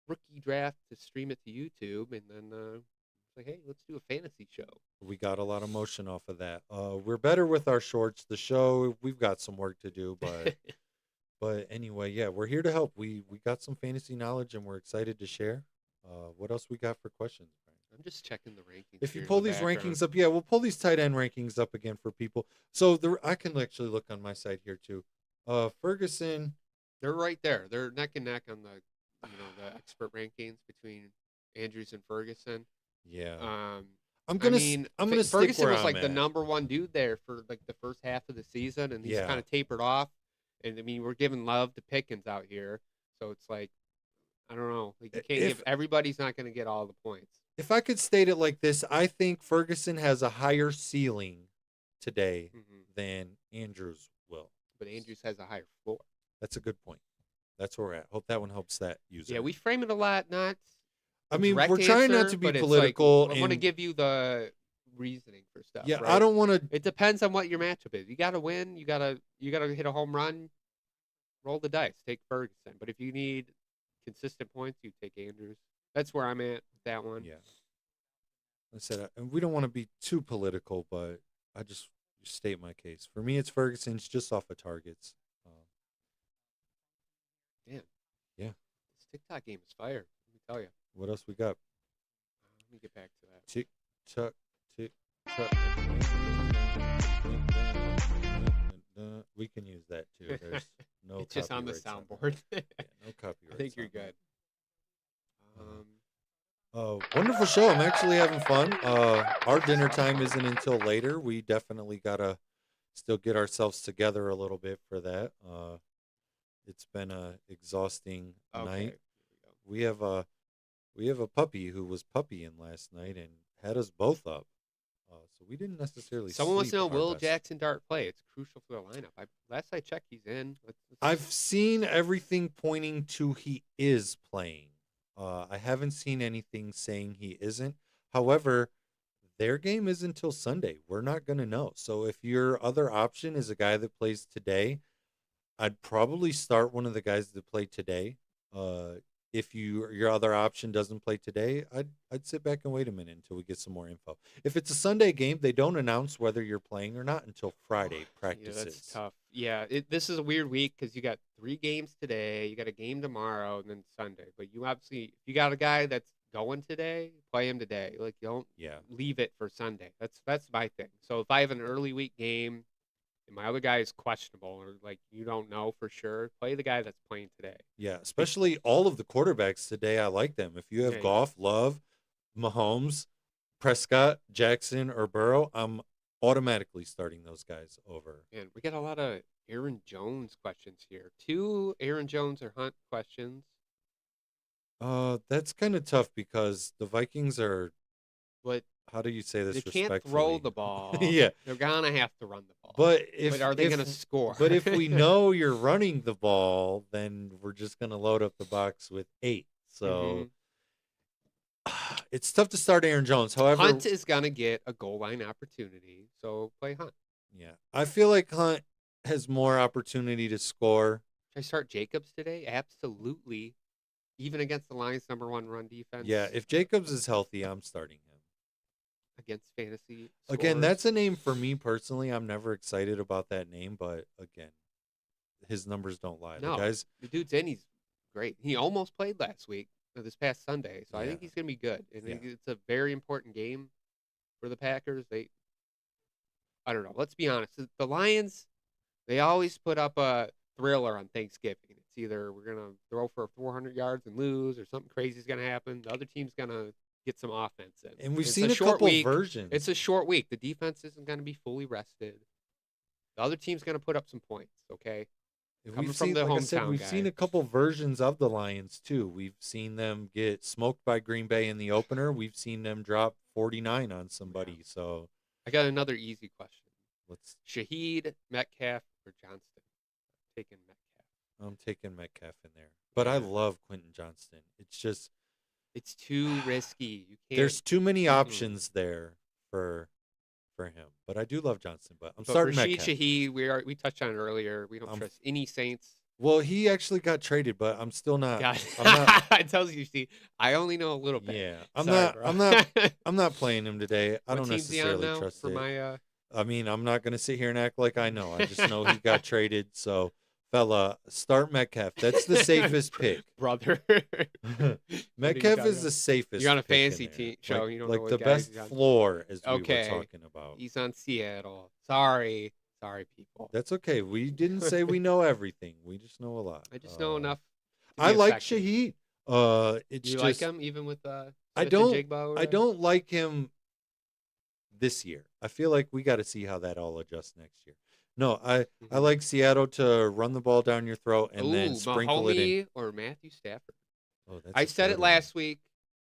rookie draft to stream it to YouTube, and then it's like, hey, let's do a fantasy show. We got a lot of motion off of that. We're better with our shorts. The show, we've got some work to do, but but anyway, yeah, we're here to help. We got some fantasy knowledge and we're excited to share. What else we got for questions, Brian? I'm just checking the rankings. If you here in pull the these background. rankings up, yeah, we'll pull these tight end rankings up again for people. So I can actually look on my side here too. Ferguson, They're right there. They're neck and neck on the expert rankings between Andrews and Ferguson. yeah. I'm I'm gonna stick Ferguson where was I'm like the at. number one dude there for like the first half of the season, and he's Yeah. kind of tapered off. And I mean, we're giving love to Pickens out here, so it's like, I don't know, like you can't If- give everybody's not going to get all the points. If I could state it like this, I think Ferguson has a higher ceiling today than Andrews will. But Andrews has a higher floor. That's a good point. That's where we're at. Hope that one helps that user. Yeah, we frame it a lot, not. I mean, direct we're trying not answer, to be but it's political. Like, I want to and- give you the reasoning for stuff. yeah, right? I don't want to. It depends on what your matchup is. You got to win. You gotta hit a home run. Roll the dice. Take Ferguson. But if you need consistent points, you take Andrews. That's where I'm at with that one. Yeah. I said, and we don't want to be too political, but I just state my case. For me, it's Ferguson's just off of targets. This TikTok game is fire. Let me tell you. What else we got? Let me get back to that. Tick tock, tick tock. We can use that too. There's no. It's just on the copyrights soundboard. Yeah, no copyright. I think you're good. Wonderful show. I'm actually having fun. Our dinner time isn't until later. We definitely gotta still get ourselves together a little bit for that. It's been a exhausting Okay. night. Here we go. We have a puppy who was puppying last night and had us both up. So we didn't necessarily. Someone wants to know, sleep our will best. Jackson Dart play? It's crucial for the lineup. Last I checked, he's in. I've seen everything pointing to he is playing. I haven't seen anything saying he isn't. However, their game is until Sunday. We're not going to know. So if your other option is a guy that plays today, I'd probably start one of the guys that play today. If your other option doesn't play today, I'd sit back and wait a minute until we get some more info. If it's a Sunday game, they don't announce whether you're playing or not until Friday practices. Yeah, that's tough. Yeah, this is a weird week because you got 3 games today, you got a game tomorrow, and then Sunday. But you obviously, if you got a guy that's going today, play him today. Like, you don't Yeah. leave it for Sunday. That's my thing. So if I have an early week game and my other guy is questionable or like you don't know for sure, play the guy that's playing today. Yeah, especially all of the quarterbacks today. I like them. If you have Yeah. Goff, Love, Mahomes, Prescott, Jackson, or Burrow, I'm automatically starting those guys over. And we got a lot of Aaron Jones questions here. 2 Aaron Jones or Hunt questions. That's kind of tough because the Vikings are. But How do you say this they can't respectfully? throw the ball. Yeah, They're gonna have to run the ball. but if are they if- gonna score? But if we know you're running the ball, then we're just gonna load up the box with 8. So it's tough to start Aaron Jones. However, Hunt is gonna get a goal line opportunity, so play Hunt. yeah, I feel like Hunt has more opportunity to score. Should I start Jacobs today? Absolutely. Even against the Lions' #1 run defense. Yeah, if Jacobs is healthy, I'm starting him. against fantasy. Again, scores. that's a name for me personally. I'm never excited about that name, but again, his numbers don't lie. No. The guys, the dude's in. He's great. He almost played last week, this past Sunday. So I think Yeah. he's gonna be good. And I think Yeah. it's a very important game for the Packers. I don't know. Let's be honest. The Lions, they always put up a thriller on Thanksgiving. It's either we're gonna throw for 400 yards and lose, or something crazy is gonna happen. The other team's gonna get some offense in. and we've It's seen a short couple week. versions. It's a short week. The defense isn't gonna be fully rested. The other team's gonna put up some points. Okay. And Coming we've from seen, the like I said, hometown we've seen guy. a couple versions of the Lions too. We've seen them get smoked by Green Bay in the opener. We've seen them drop 49 on somebody. So I got another easy question. let's. Shaheed, Metcalf, or Johnston? Taking Metcalf. I'm taking Metcalf in there, but I Yeah. love Quentin Johnston. It's just It's too risky. You can't. there's too many Mm-mm. options there for him. But I do love Johnston. But I'm But starting Rashid Metcalf. Shaheed, we touched on it earlier. We don't I'm- trust any Saints. Well, he actually got traded, but I'm still not. God, I'm not. it tells you. See, I only know a little bit. Yeah, I'm Sorry, not. bro. I'm not. I'm not playing him today. I What don't team's he on necessarily now trust for it. my I mean, I'm not gonna sit here and act like I know. I just know he got traded. So, fella, start Metcalf. That's the safest pick. brother? What are you Metcalf talking is the about? safest. You're on a pick in fantasy there. team show. Like, You don't like know what the guys best he's on. floor, as we Okay. were talking about. He's on Seattle. Sorry, people. That's okay. We didn't say we know everything. We just know a lot. I just know enough. to I be like effective. Shaheed. It's You just like him even with I Smith don't. and Jigba or I whatever? don't like him this year. I feel like we got to see how that all adjusts next year. No, I Mhm. like Seattle to run the ball down your throat and then Ooh, sprinkle it in. Mahomey or Matthew Stafford. Oh, that's I a said good it one. last week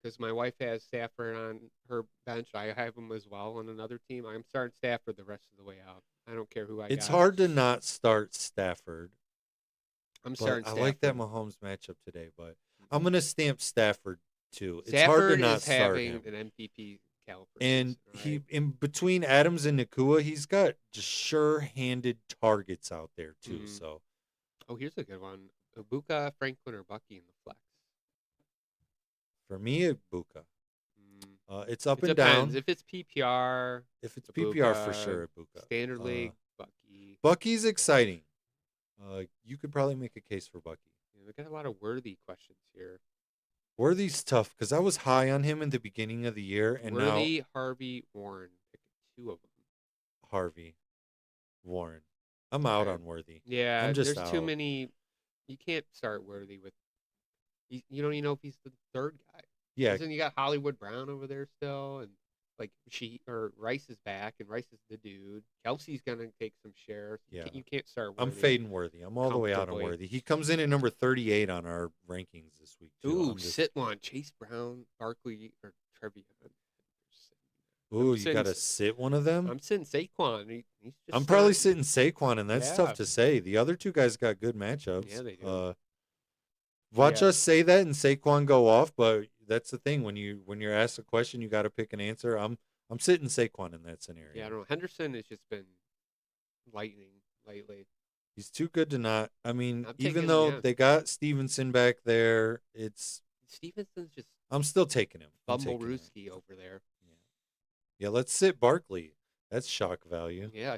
because my wife has Stafford on her bench. I have him as well on another team. I'm starting Stafford the rest of the way out. I don't care who I It's got. hard to not start Stafford, I'm but starting I Stafford. like that Mahomes matchup today. But I'm gonna stamp Stafford too. It's Stafford hard to not is start having him. an MVP caliber And season, he, right? in between Adams and Nakua, he's got just sure-handed targets out there too. Mhm. So Oh, here's a good one. Ibuka, Franklin, or Bucky in the flex. for me, Ibuka. Mm, It's up it and depends. down. If it's PPR, If it's PPR, for Ibuka, sure, Ibuka. standard league, Bucky. Bucky's exciting. You could probably make a case for Bucky. Yeah, we got a lot of worthy questions here. Worthy's tough because I was high on him in the beginning of the year, and Worthy, Harvey, Warren. Pick two of them. now Harvey, Warren. I'm out Okay. on Worthy. Yeah, I'm just there's too out. many. You can't start Worthy with. You don't even know if he's the third guy. Yeah, Then you got Hollywood Brown over there still, and like Rice is back, and Rice is the dude. Kelsey's gonna take some shares. Yeah. You can't start. I'm Worthy. fading Worthy. I'm all the way out on Comfortably. Worthy. He comes in at number 38 on our rankings this week too. Ooh, I'm just- sit one. Chase Brown, Barkley, or Trevion. Ooh, you sitting got to s- sit one of them. I'm sitting Saquon. He's just I'm probably not- sitting Saquon, and that's Yeah. tough to say. The other two guys got good matchups. Yeah, they do. Watch Yeah. us say that and Saquon go off, but that's the thing when you're asked a question, you got to pick an answer. I'm sitting Saquon in that scenario. Yeah, I don't know. Henderson has just been lightning lately. He's too good to not. I mean, I'm even taking- though yeah. they got Stevenson back there, Stevenson's just I'm still taking him. I'm taking him. Bumblerooski over there. Yeah, let's sit Barkley. That's shock value. Yeah,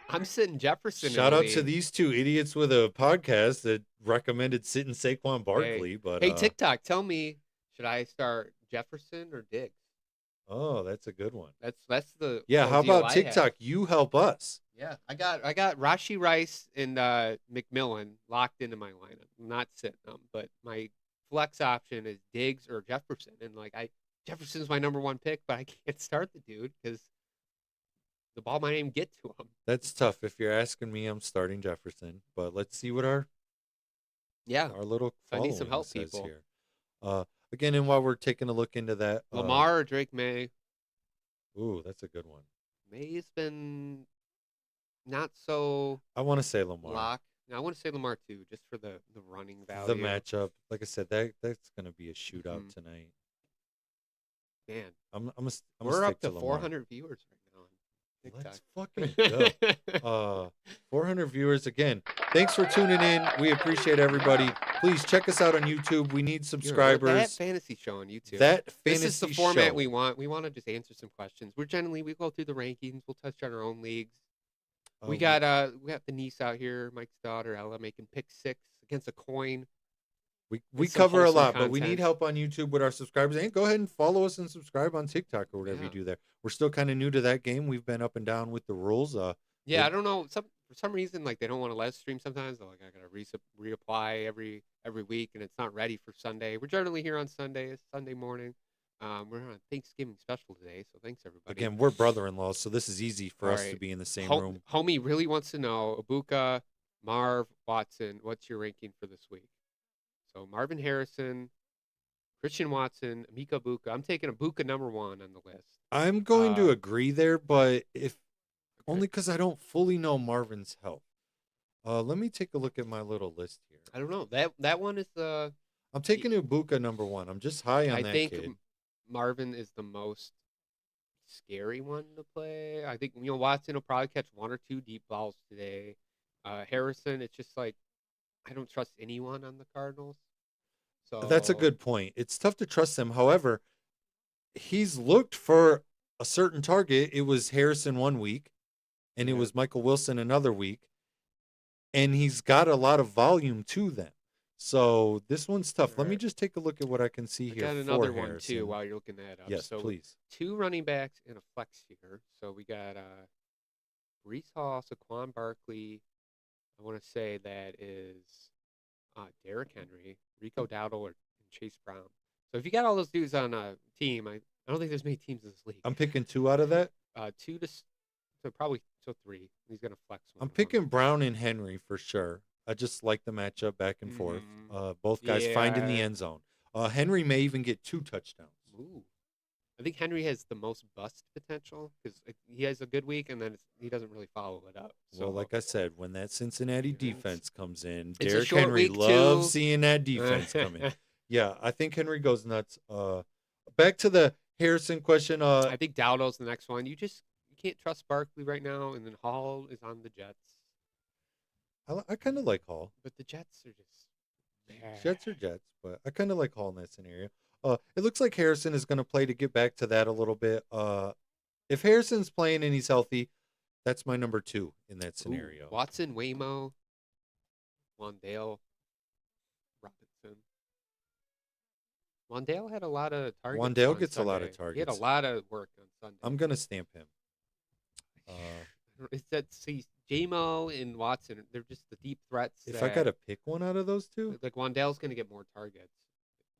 I'm sitting Jefferson. in Shout the out to league. these two idiots with a podcast that recommended sitting Saquon Barkley. But Hey, TikTok, tell me, should I start Jefferson or Diggs? oh, that's a good one. That's the Yeah, whole how deal about I TikTok? have. You help us. Yeah, I got Rashi Rice and McMillan locked into my lineup. I'm not sitting them, but my flex option is Diggs or Jefferson, and Jefferson's my number one pick, but I can't start the dude because the ball might even get to him. That's tough. If you're asking me, I'm starting Jefferson. But let's see what our Yeah, little I need some following help, says people. here. Again, and while we're taking a look into that, Lamar or Drake May. Ooh, that's a good one. May's been not so I want to say Lamar. lock. I want to say Lamar too, just for the running value. The matchup, like I said, that's going to be a shootout Mhm. tonight. Man, I'm gonna we're up stick to Lamar. 400 viewers right now on Let's TikTok. fucking go. 400 viewers again. Thanks for tuning in. We appreciate everybody. Please check us out on YouTube. We need That subscribers. fantasy show on YouTube. That This fantasy is the format show. we want. We want to just answer some questions. We go through the rankings. We'll touch on our own leagues. We got the niece out here, Mike's daughter Ella, making pick six against a coin. we some cover a wholesome lot, but we need content. help on YouTube with our subscribers. And go ahead and follow us and subscribe on TikTok or whatever you Yeah. do there. We're still kind of new to that game. We've been up and down with the rules. Yeah, It- I don't know. For some reason, they don't want to live stream sometimes. They're like, I gotta reapply every week, and it's not ready for Sunday. We're generally here on Sunday. It's Sunday morning. We're on Thanksgiving special today, so thanks everybody. Again, we're brother-in-laws, so this is easy for All us to right. be in the same Ho- room. Homie really wants to know, Ibuka, Marv, Watson, what's your ranking for this week? So Marvin Harrison, Christian Watson, Amika Ibuka. I'm taking Ibuka number 1 on the list. I'm going to Uh, agree there, but if Okay. only because I don't fully know Marvin's health. Let me take a look at my little list here. I don't know. That one is I'm taking Ibuka number 1. I'm just high on I that think kid. Marvin is the most scary one to play. I think Watson will probably catch 1 or 2 deep balls today. Harrison, it's just like I don't trust anyone on the Cardinals. So That's a good point. It's tough to trust him. However, he's looked for a certain target. It was Harrison one week, and it Yeah. was Michael Wilson another week, and he's got a lot of volume to them. So this one's tough. Let me Alright. just take a look at what I can see I here got for another one Harrison. too while you're looking that up. Yes, So please. 2 running backs and a flex here. So we got Brees Hall, Saquon Barkley. I want to say that is Derrick Henry, Rico Dowdle, and Chase Brown. So if you got all those dudes on a team, I don't think there's many teams in this league. I'm picking 2 out of that. 2 to probably 3. He's gonna flex one. I'm of them. picking Brown and Henry for sure. I just like the matchup back and forth. Both guys find in the Yeah. end zone. Henry may even get 2 touchdowns. Ooh. I think Henry has the most bust potential because he has a good week and then he doesn't really follow it up. So Well, like I said, when that Cincinnati Yeah, it's- defense comes in, it's a Derrick short Henry week, loves too. seeing that defense come in. Yeah, I think Henry goes nuts. Back to the Harrison question. I think Dowdle's the next one. You can't trust Barkley right now, and then Hall is on the Jets, I kind of like Hall. but the Jets are just bad. Jets are Jets, but I kind of like Hall in that scenario. It looks like Harrison is going to play to get back to that a little bit. If Harrison's playing and he's healthy, that's my number 2 in that Ooh, scenario. Watson, Waymo, Wandale, Robinson. Wandale had a lot of targets. Wandale on gets a lot of Sunday. He had a targets. lot of work on Sunday. I'm going to stamp him. It's that J-Mo and Watson. They're just the deep threats. If I got to pick one out of those 2, like Wandale's going to get more targets.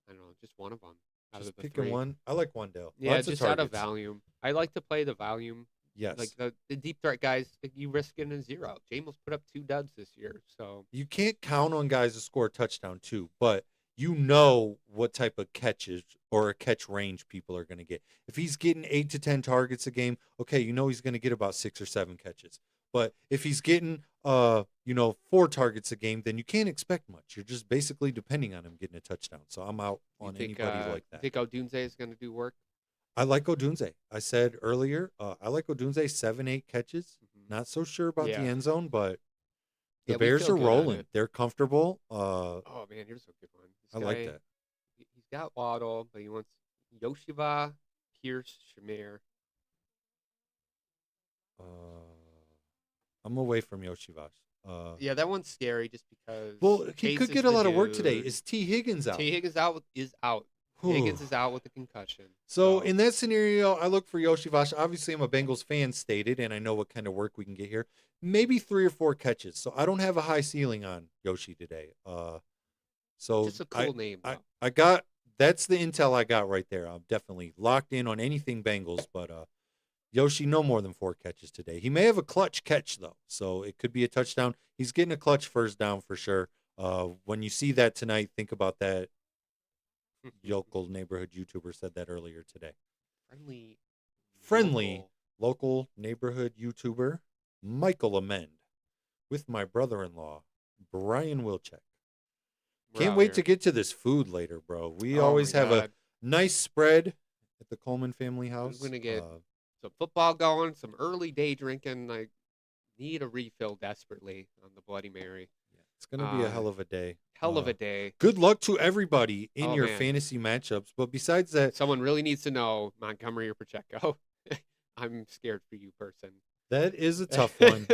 I don't know, just one of them out just of the picking 3. one. I like Wandale. Yeah, Lots just of out of targets. volume. I like to play the volume. Yes. Like the deep threat guys, you risk it in a 0. J-Mo's put up 2 duds this year, so You can't count on guys to score a touchdown too, but you know what type of catches or a catch range people are going to get. If he's getting 8 to 10 targets a game, okay, you know he's going to get about 6 or 7 catches. But if he's getting 4 targets a game, then you can't expect much. You're just basically depending on him getting a touchdown. So I'm out on anybody like You that. think Odunze is going to do work? I like Odunze. I said earlier, I like Odunze 7-8 catches. Mhm. Not so sure about Yeah. the end zone, but the Yeah, we Bears feel are good on rolling. it. They're comfortable. Oh man, here's a good one. This I like guy, that. He's got Waddle, but he wants Yoshiva, Pierce, Shamir. I'm away from Yoshivash. Yeah, that one's scary just because. Well, he Chase could is get a the lot of work today. dude. Is T. Higgins out? T. Higgins is out. Higgins is out with a concussion. So in that scenario, I look for Yoshivash. Obviously, I'm a Bengals fan, stated, and I know what kind of work we can get here. Maybe 3 or 4 catches. So I don't have a high ceiling on Yoshi today. So Just a cool name. Though. I got that's the intel I got right there. I'm definitely locked in on anything Bengals, but Yoshi no more than 4 catches today. He may have a clutch catch though, so it could be a touchdown. He's getting a clutch first down for sure. When you see that tonight, think about that. Local neighborhood YouTuber said that earlier today. Friendly local neighborhood YouTuber Michael Amend with my brother-in-law Brian Wilczek. Can't wait to get to this food later, bro. We always have a nice spread at the Coleman family house. I'm gonna get some football going, some early day drinking. I need a refill desperately on the Bloody Mary. It's gonna be a hell of a day. Hell of a day. Good luck to everybody in Oh, your man. fantasy matchups. But besides that, Someone really needs to know Montgomery or Pacheco. I'm scared for you, person. that is a tough one.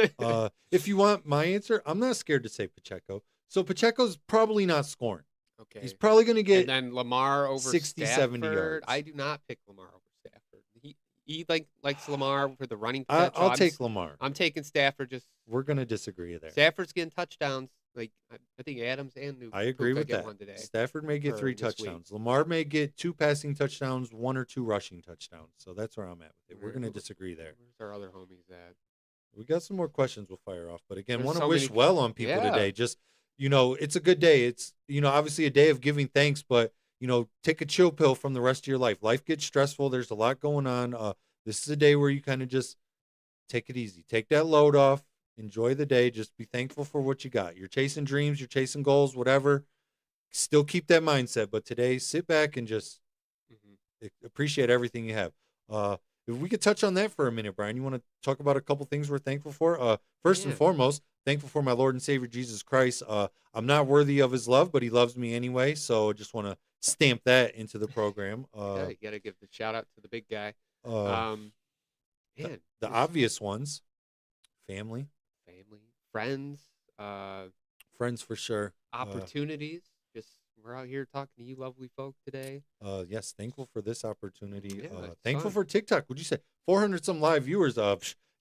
If you want my answer, I'm not scared to say Pacheco. So Pacheco's probably not scoring. Okay. He's probably going to get and then Lamar over 60, Stafford. 70 yards. I do not pick Lamar over Stafford. He likes Lamar for the running I'll potential. take Lamar. I'm taking Stafford. We're going to disagree there. Stafford's getting touchdowns. Like I think Adams and I agree Puka with get that. one today. Stafford may get or 3 this week. touchdowns. Lamar may get 2 passing touchdowns, 1 or 2 rushing touchdowns. So that's where I'm at with it. We're going to disagree there. Where's our other homies at? We got some more questions we'll fire off. But again, There's want to so wish many well on people Yeah. today. Just, it's a good day. It's, obviously a day of giving thanks, but, take a chill pill from the rest of your life. Life gets stressful. There's a lot going on. This is a day where you kind of just take it easy. Take that load off. Enjoy the day. Just be thankful for what you got. You're chasing dreams. You're chasing goals, whatever. Still keep that mindset. But today, sit back and just appreciate everything you have. If we could touch on that for a minute, Brian, you want to talk about a couple things we're thankful for? First and foremost, thankful for my Lord and Savior Jesus Christ. I'm not worthy of his love, but he loves me anyway. So I just want to stamp that into the program. Yeah, you got to give the shout out to the big guy. Man, the obvious ones, family, friends, friends for sure. opportunities. Just we're out here talking to you lovely folk today. Yes, thankful for this opportunity. Yeah, it's thankful fun. for TikTok. Would you say 400 some live viewers?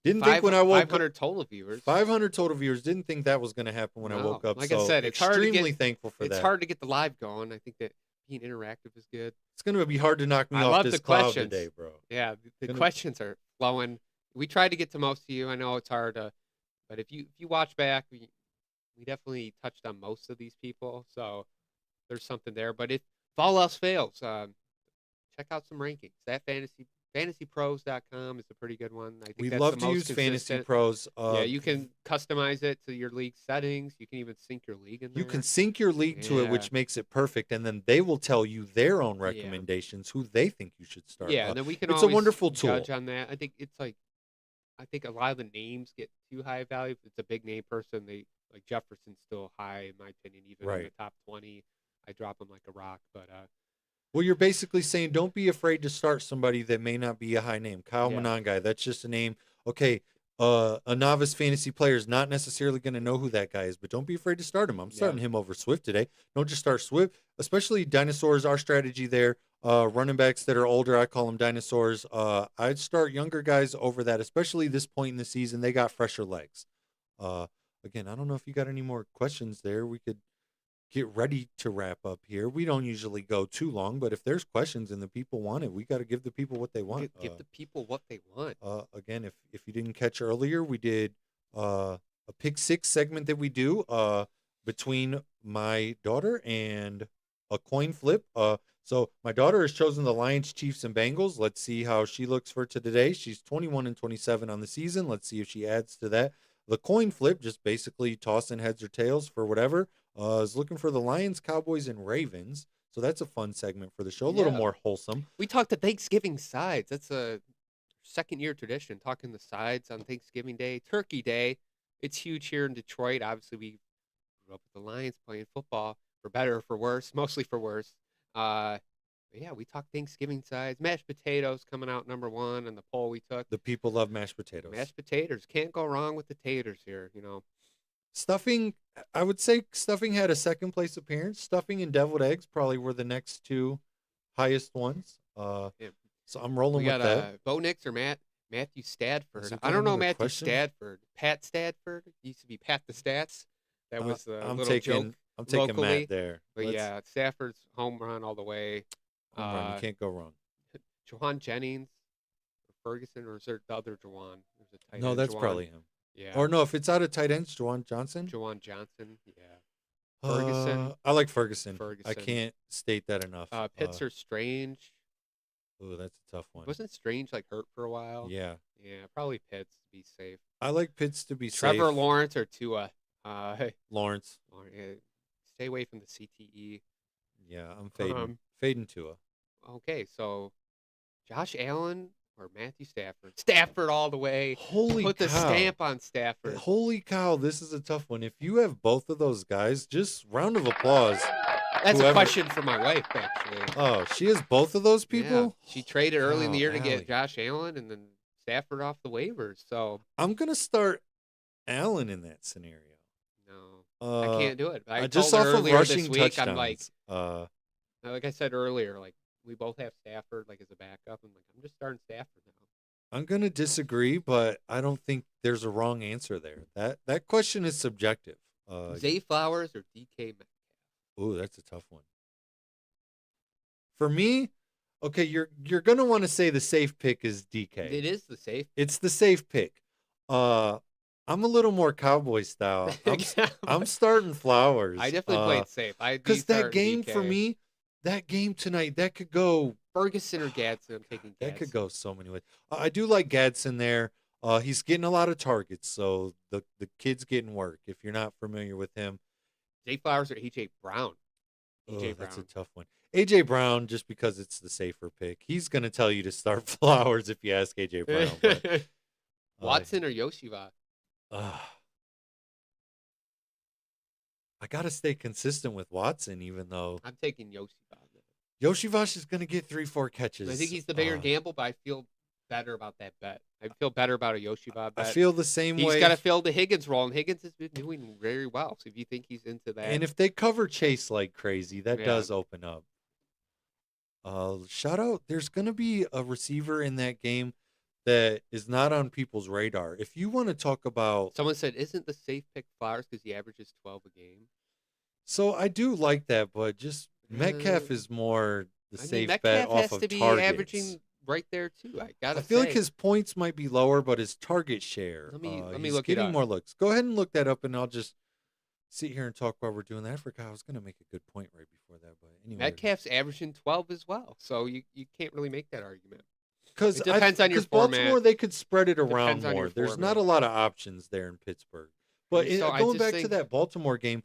Didn't think when I woke up 500 total viewers. 500 total viewers. Didn't think that was going to happen when I woke up. Like so I said, it's hard to extremely get, thankful for it's that. hard to get the live going. I think that being interactive is good. It's going to be hard to knock me I off love this the cloud questions. today, bro. Yeah, the Gonna- questions are flowing. We tried to get to most of you. I know it's hard, but if you watch back, we definitely touched on most of these people. So there's something there. But if all else fails, check out some rankings. That fantasypros.com is a pretty good one. I think We that's love the to most use Fantasy consistent. Pros. Yeah, you can customize it to your league settings. You can even sync your league in there. You can sync your league to it, Yeah. which makes it perfect, and then they will tell you their own Yeah. recommendations, who they think you should start. Yeah, and then we can it's a always wonderful tool. judge on that. I think it's like, I think a lot of the names get too high value. If it's a big name person, they like Jefferson's still high in my opinion, even in the Right. top 20. I drop him like a rock, but Well, you're basically saying don't be afraid to start somebody that may not be a high name. Kyle Yeah. Monangai, that's just a name. Okay, a novice fantasy player is not necessarily going to know who that guy is, but don't be afraid to start him. I'm starting him over Swift today. Don't just start Swift, especially dinosaurs. Our strategy there, running backs that are older, I call them dinosaurs. I'd start younger guys over that, especially this point in the season. They got fresher legs. Again, I don't know if you got any more questions there. We could get ready to wrap up here. We don't usually go too long, but if there's questions and the people want it, we got to give the people what they want. give the people what they want. Again, if you didn't catch earlier, we did a pick six segment that we do between my daughter and a coin flip. So my daughter has chosen the Lions, Chiefs, and Bengals. Let's see how she looks for today. She's 21-27 on the season. Let's see if she adds to that. The coin flip, just basically tossing heads or tails for whatever, is looking for the Lions, Cowboys, and Ravens. So that's a fun segment for the show. A little Yeah. more wholesome. We talked the Thanksgiving sides. That's a second-year tradition, talking the sides on Thanksgiving Day. Turkey Day, it's huge here in Detroit. Obviously, we grew up with the Lions playing football, for better or for worse, mostly for worse. But yeah, we talked Thanksgiving sides. Mashed potatoes coming out number one in the poll we took. The people love mashed potatoes. Mashed potatoes. Can't go wrong with the taters here, you know. Stuffing, I would say stuffing had a second place appearance. Stuffing and deviled eggs probably were the next two highest ones. Yeah. So I'm rolling We with got that. Bo Nix or Matthew Stadford. Has he I got don't know another Matthew question? Stadford. Pat Stadford. He used to be Pat the Stats. That was the I'm little joke. I'm taking locally, Matt there. But Let's- yeah, Stafford's home run all the way. home run, you can't go wrong. Jawan Jennings or Ferguson, or is there the other Jawan? There's a tight No, end, that's Jawan. probably him. Yeah. Or no, if it's out of tight ends, Juwan Johnson. Jawan Johnson. Yeah. Ferguson. I like Ferguson. I Ferguson. can't state that enough. Pitts are Strange. Ooh, that's a tough one. Wasn't Strange like hurt for a while? Yeah, Yeah, probably Pitts to be safe. I like Pitts to be Trevor safe. Lawrence or Tua. Lawrence. Stay away from the CTE. Yeah, I'm fading. Um, Fading Tua. Okay, so Josh Allen or Matthew Stafford? Stafford all the way. Holy Put cow. the stamp on Stafford. Holy cow, this is a tough one. If you have both of those guys, just round of applause. That's whoever- a question for my wife, actually. Oh, she has both of those people? Yeah, she traded early in the Wow, year to Allie. get Josh Allen and then Stafford off the waivers. So, I'm going to start Allen in that scenario. no, Uh, I can't do it. I just told her off of earlier rushing this week, touchdowns. I'm like I said earlier, like we both have Stafford like as a backup. I'm like, I'm just starting Stafford now. I'm going to disagree, but I don't think there's a wrong answer there. That question is subjective. Zay Flowers or DK Metcalf? Oh, that's a tough one. For me, okay, you're gonna want to say the safe pick is DK. It is the safe. It's the safe pick. I'm a little more cowboy style. I'm starting Flowers. I definitely played safe. Because that game for me, that game tonight, that could go Ferguson or Gadsden. I'm taking Gadsden. That could go so many ways. I do like Gadsden there. He's getting a lot of targets, so the kid's getting work. If you're not familiar with him, Zay Flowers or AJ Brown. AJ Brown. That's a tough one. AJ Brown, just because it's the safer pick. He's gonna tell you to start Flowers if you ask AJ Brown. But, Watson or Yoshiva? I gotta stay consistent with Watson, even though I'm taking Yoshiva. Yoshivash is gonna get 3-4 catches. I think he's the bigger gamble, but I feel better about that bet. I feel better about a Yoshiva bet. I feel the same way. He's got to fill the Higgins role, and Higgins has been doing very well. So if you think he's into that, and if they cover Chase like crazy, that does open up. Shout out! There's gonna be a receiver in that game that is not on people's radar. If you want to talk about, someone said, "Isn't the safe pick Flowers because he averages 12 a game?" So I do like that, but just Metcalf is more the safe bet Metcalf off has of to be targets. averaging right there too. I feel like his points might be lower, but his target share. Let me he's look getting it up. more looks. Go ahead and look that up, and I'll just sit here and talk while we're doing that. I forgot I was going to make a good point right before that, but anyway. Metcalf's averaging 12 as well, so you can't really make that argument. Because it depends on your Baltimore, format. they could spread it around Depends on more. your There's format. not a lot of options there in Pittsburgh. But So I going just back to think- that Baltimore game,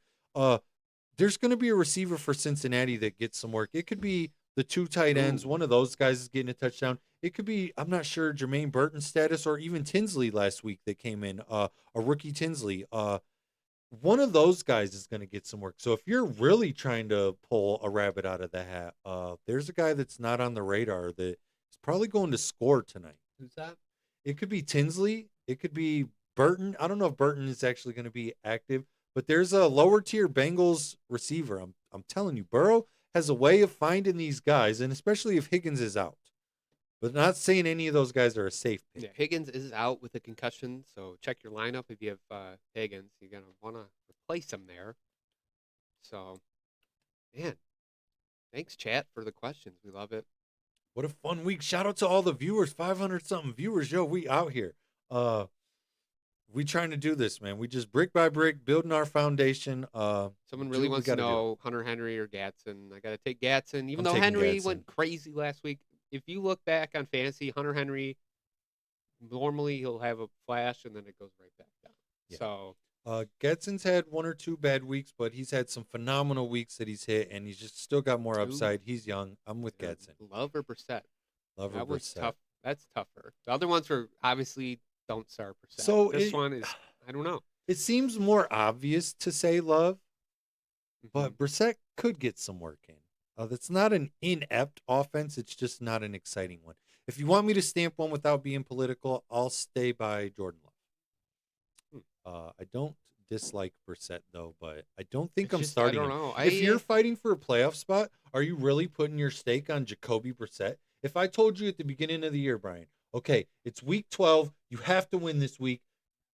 there's going to be a receiver for Cincinnati that gets some work. It could be the two tight ends. Ooh. One of those guys is getting a touchdown. It could be, I'm not sure, Jermaine Burton's status, or even Tinsley last week that came in, a rookie Tinsley. One of those guys is going to get some work. So if you're really trying to pull a rabbit out of the hat, there's a guy that's not on the radar that is probably going to score tonight. Who's that? It could be Tinsley. It could be Burton. I don't know if Burton is actually going to be active, but there's a lower tier Bengals receiver. I'm telling you, Burrow has a way of finding these guys, and especially if Higgins is out. But not saying any of those guys are a safe pick. Yeah, Higgins is out with a concussion, so check your lineup if you have Higgins. You're going to want to replace him there. So, man, thanks, chat, for the questions. We love it. What a fun week. Shout out to all the viewers, 500-something viewers. Yo, we out here. We trying to do this, man. We just brick by brick, building our foundation. Someone really wants to know Hunter Henry or Gadsden. I got to take Gadsden, even though Henry went crazy last week. If you look back on fantasy, Hunter Henry, normally he'll have a flash and then it goes right back down. Yeah. So Gadsden's had one or two bad weeks, but he's had some phenomenal weeks that he's hit, and he's just still got more upside. He's young. I'm with Gadsden. Love or Brissett? Love or that was Brissett. tough. That's tougher. The other ones were obviously don't start Brissett. So this one is, I don't know. It seems more obvious to say Love, but Brissett could get some work in. That's not an inept offense. It's just not an exciting one. If you want me to stamp one without being political, I'll stay by Jordan Love. I don't dislike Brissett, though, but I don't think I'm starting I him. don't know. If you're fighting for a playoff spot, are you really putting your stake on Jacoby Brissett? If I told you at the beginning of the year, Brian, okay, it's week 12, you have to win this week,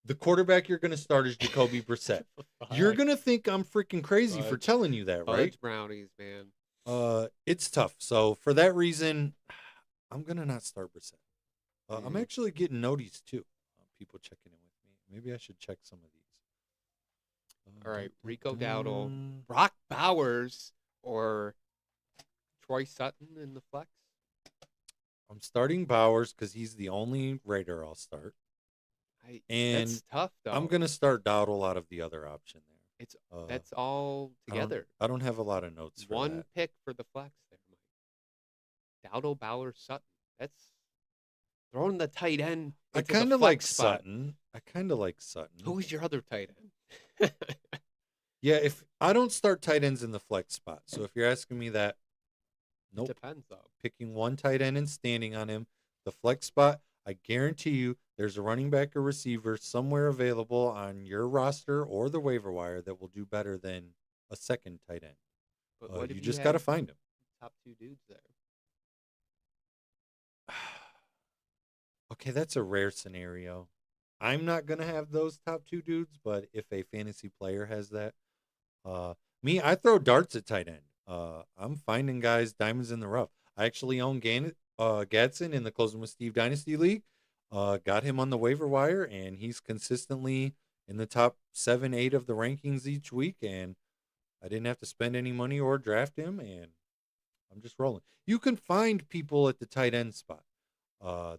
the quarterback you're going to start is Jacoby Brissett. You're going to think I'm freaking crazy for telling you that, right? Fudge brownies, man. It's tough. So for that reason, I'm going to not start Brissett. I'm actually getting noties too. People checking in with me. Maybe I should check some of these. All right, Rico Dowdle, Brock Bowers, or Troy Sutton in the flex? I'm starting Bowers because he's the only Raider I'll start. That's tough, though. I'm going to start Dowdle out of the other option there. It's that's all together. I don't have a lot of notes for One that. pick for the flex there, Mike. Dowdle, Bowers, Sutton. That's throwing the tight end. I kind of like Sutton. Who's your other tight end? Yeah, if I don't start tight ends in the flex spot. So if you're asking me that, nope. Depends, though. Picking one tight end and standing on him, the flex spot, I guarantee you there's a running back or receiver somewhere available on your roster or the waiver wire that will do better than a second tight end. But what if you just got to find him. Top two dudes there. Okay, that's a rare scenario. I'm not gonna have those top two dudes, but if a fantasy player has that, me, I throw darts at tight end. I'm finding guys diamonds in the rough. I actually own Gadsden in the Closing with Steve Dynasty League. Got him on the waiver wire, and he's consistently in the top 7, 8 of the rankings each week. And I didn't have to spend any money or draft him, and I'm just rolling. You can find people at the tight end spot.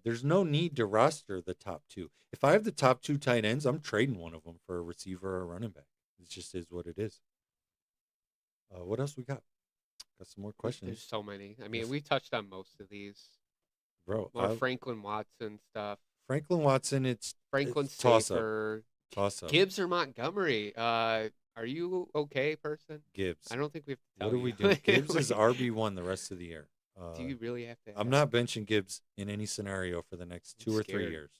There's no need to roster the top two. If I have the top 2 tight ends, I'm trading one of them for a receiver or a running back. It just is what it is. What else we got? Got some more There's questions, so many. I mean, Yes. we touched on most of these. bro. More Franklin Watson stuff. Franklin Watson, Franklin it's toss up. safer. Toss up. Gibbs or Montgomery. Are you okay, person? Gibbs. I don't think we have to tell What are you. we doing? Gibbs is RB1 the rest of the year. Do you really have to? I'm have- not benching Gibbs in any scenario for the next I'm 2 or 3 scared. years.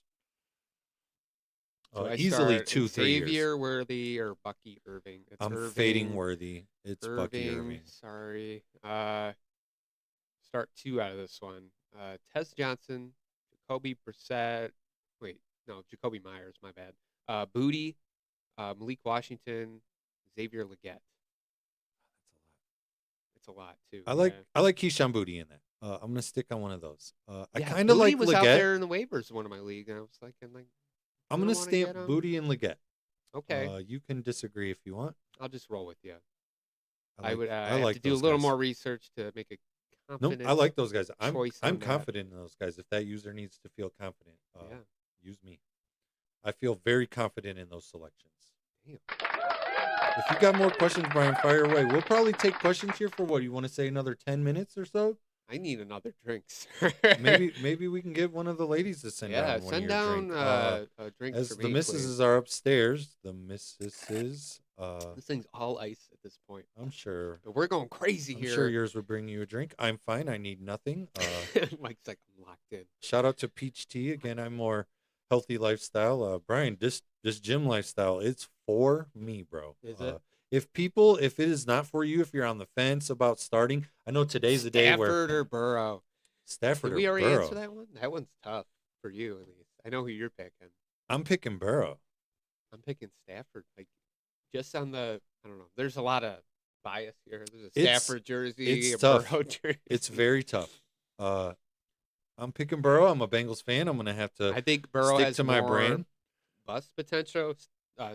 Do I Easily start 2, 3 years. Xavier Worthy or Bucky Irving? It's I'm fading Worthy. It's Bucky Irving. Sorry. Start 2 out of this one. Tez Johnson, Jacoby Brissett. Wait, no, Jacoby Myers. My bad. Booty, Malik Washington, Xavier Leggett. It's a lot too. I like Keyshawn Booty in that. I'm gonna stick on one of those. I kind of Booty like was out Leggett. there in the waivers in one of my leagues, and I was like, I'm I gonna wanna get stamp him. Booty and Leggett. okay, You can disagree if you want. I'll just roll with you. I would I have like to do a those little guys. more research to make a No, confident. I like those guys. I'm choice I'm on that. confident in those guys. If that user needs to feel confident, Yeah. use me. I feel very confident in those selections. Damn. If you got more questions, Brian, fire away. We'll probably take questions here for what you want to say, another 10 minutes or so. I need another drink, sir. Maybe we can get one of the ladies to send down one send of your down drink. a drink As for the me, missuses please. are upstairs, the missuses, This thing's all ice at this point. I'm sure. But we're going crazy I'm here. sure yours would bring you a drink. I'm fine. I need nothing. Mike's like, I'm locked in. Shout out to Peach Tea. Again, I'm more healthy lifestyle. Brian, this gym lifestyle, it's for me, bro. Is it? If it is not for you, if you're on the fence about starting, I know today's the day where Stafford or Burrow. Stafford Did or we already Burrow. answer that one? That one's tough for you, at least. I know who you're picking. I'm picking Burrow. I'm picking Stafford. Like, just on the, I don't know. There's a lot of bias here. There's a It's- Stafford jersey, it's a tough. Burrow jersey. It's very tough. I'm picking Burrow. I'm a Bengals fan. I'm gonna have to I think Burrow stick has to my more brain. bust potential.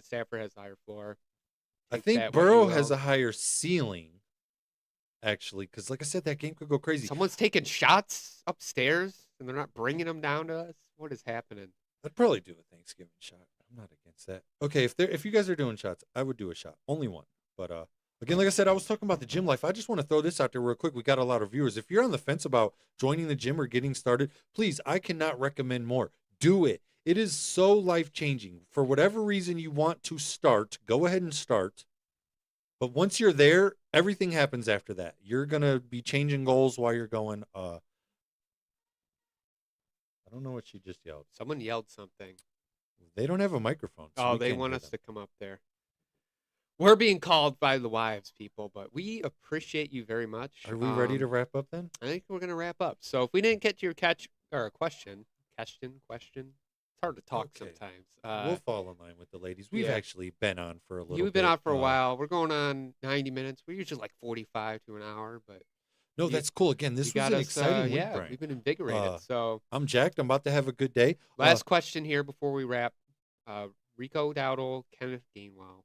Stafford has higher floor. I Take think that what you Burrow has will. a higher ceiling, actually, because like I said, that game could go crazy. Someone's taking shots upstairs, and they're not bringing them down to us. What is happening? I'd probably do a Thanksgiving shot. I'm not against that. Okay, if you guys are doing shots, I would do a shot. Only one. But again, like I said, I was talking about the gym life. I just want to throw this out there real quick. We got a lot of viewers. If you're on the fence about joining the gym or getting started, please, I cannot recommend more. Do it. It is so life-changing. For whatever reason you want to start, go ahead and start. But once you're there, everything happens after that. You're going to be changing goals while you're going. I don't know what she just yelled. Someone yelled something. They don't have a microphone. so Oh, we they can't want hear us them. to come up there. We're being called by the wives, people, but we appreciate you very much. Are we ready to wrap up then? I think we're gonna wrap up. So if we didn't get to your question, it's hard to talk Okay. sometimes. We'll fall in line with the ladies. We've yeah. actually been on for a little You've bit. been out for a while. We're going on 90 minutes. We're usually like 45 to an hour, but No, you- that's cool. Again, this you was got an us, exciting week, yeah, Brian. we've been invigorated. So I'm jacked. I'm about to have a good day. last question here before we wrap. Rico Dowdle, Kenneth Gainwell.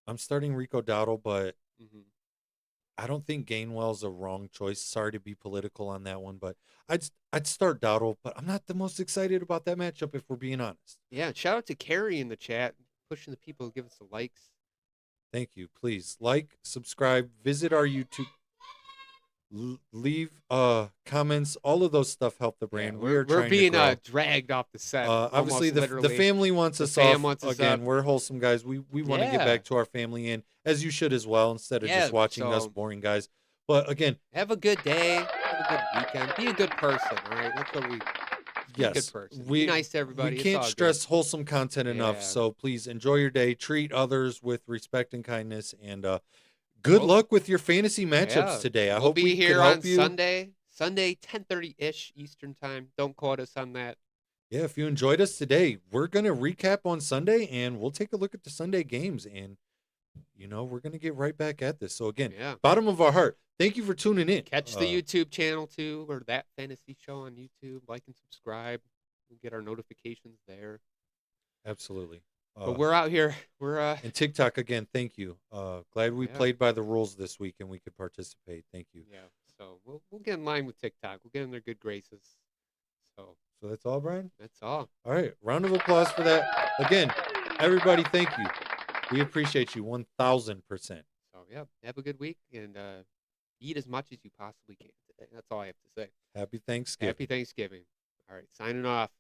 I'm starting Rico Dowdle, but hmm I don't think Gainwell's a wrong choice. Sorry to be political on that one, but I'd start Dowdle, but I'm not the most excited about that matchup if we're being honest. Yeah, shout out to Carrie in the chat, pushing the people to give us the likes. Thank you. Please like, subscribe, visit our YouTube, leave comments. All of those stuff help the brand. Yeah, we're trying being to grow. dragged off the set. Obviously, almost the literally. family wants The us fam off. wants us Again, up. we're wholesome guys. We want to get Yeah. back to our family, and as you should as well, instead of Yeah, just watching us so- boring guys. But again, Have a good day. Have a good weekend. Be a good person. All right, that's what we. Be a yes, good person. we Be nice to everybody. we It's can't all good. stress wholesome content enough. Yeah. So please enjoy your day. Treat others with respect and kindness, and good Well, luck with your fantasy matchups Yeah. today. I We'll hope be we here can on help you. Sunday 10:30 ish Eastern time. Don't quote us on that. Yeah, if you enjoyed us today, we're going to recap on Sunday and we'll take a look at the Sunday games. And, we're going to get right back at this. So, again, Yeah. bottom of our heart, thank you for tuning in. Catch the YouTube channel too, or That Fantasy Show on YouTube. Like and subscribe. We'll get our notifications there. Absolutely. But we're out here. We're And TikTok, again, thank you. Glad we Yeah. played by the rules this week and we could participate. Thank you. yeah. So we'll get in line with TikTok. We'll get in their good graces. So So that's all, Brian? that's all. All right. Round of applause for that. Again, everybody, thank you. We appreciate you 1,000%. So yeah, have a good week and eat as much as you possibly can today. That's all I have to say. Happy Thanksgiving. Happy Thanksgiving. All right, signing off.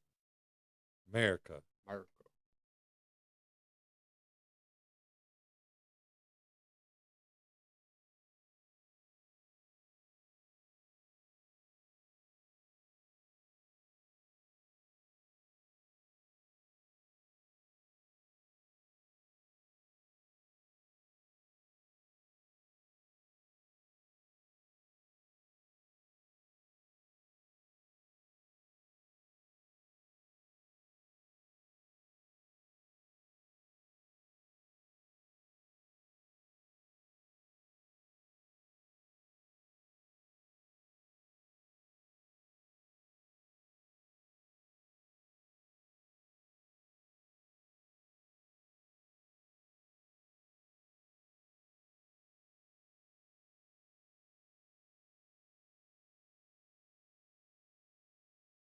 America. Mark.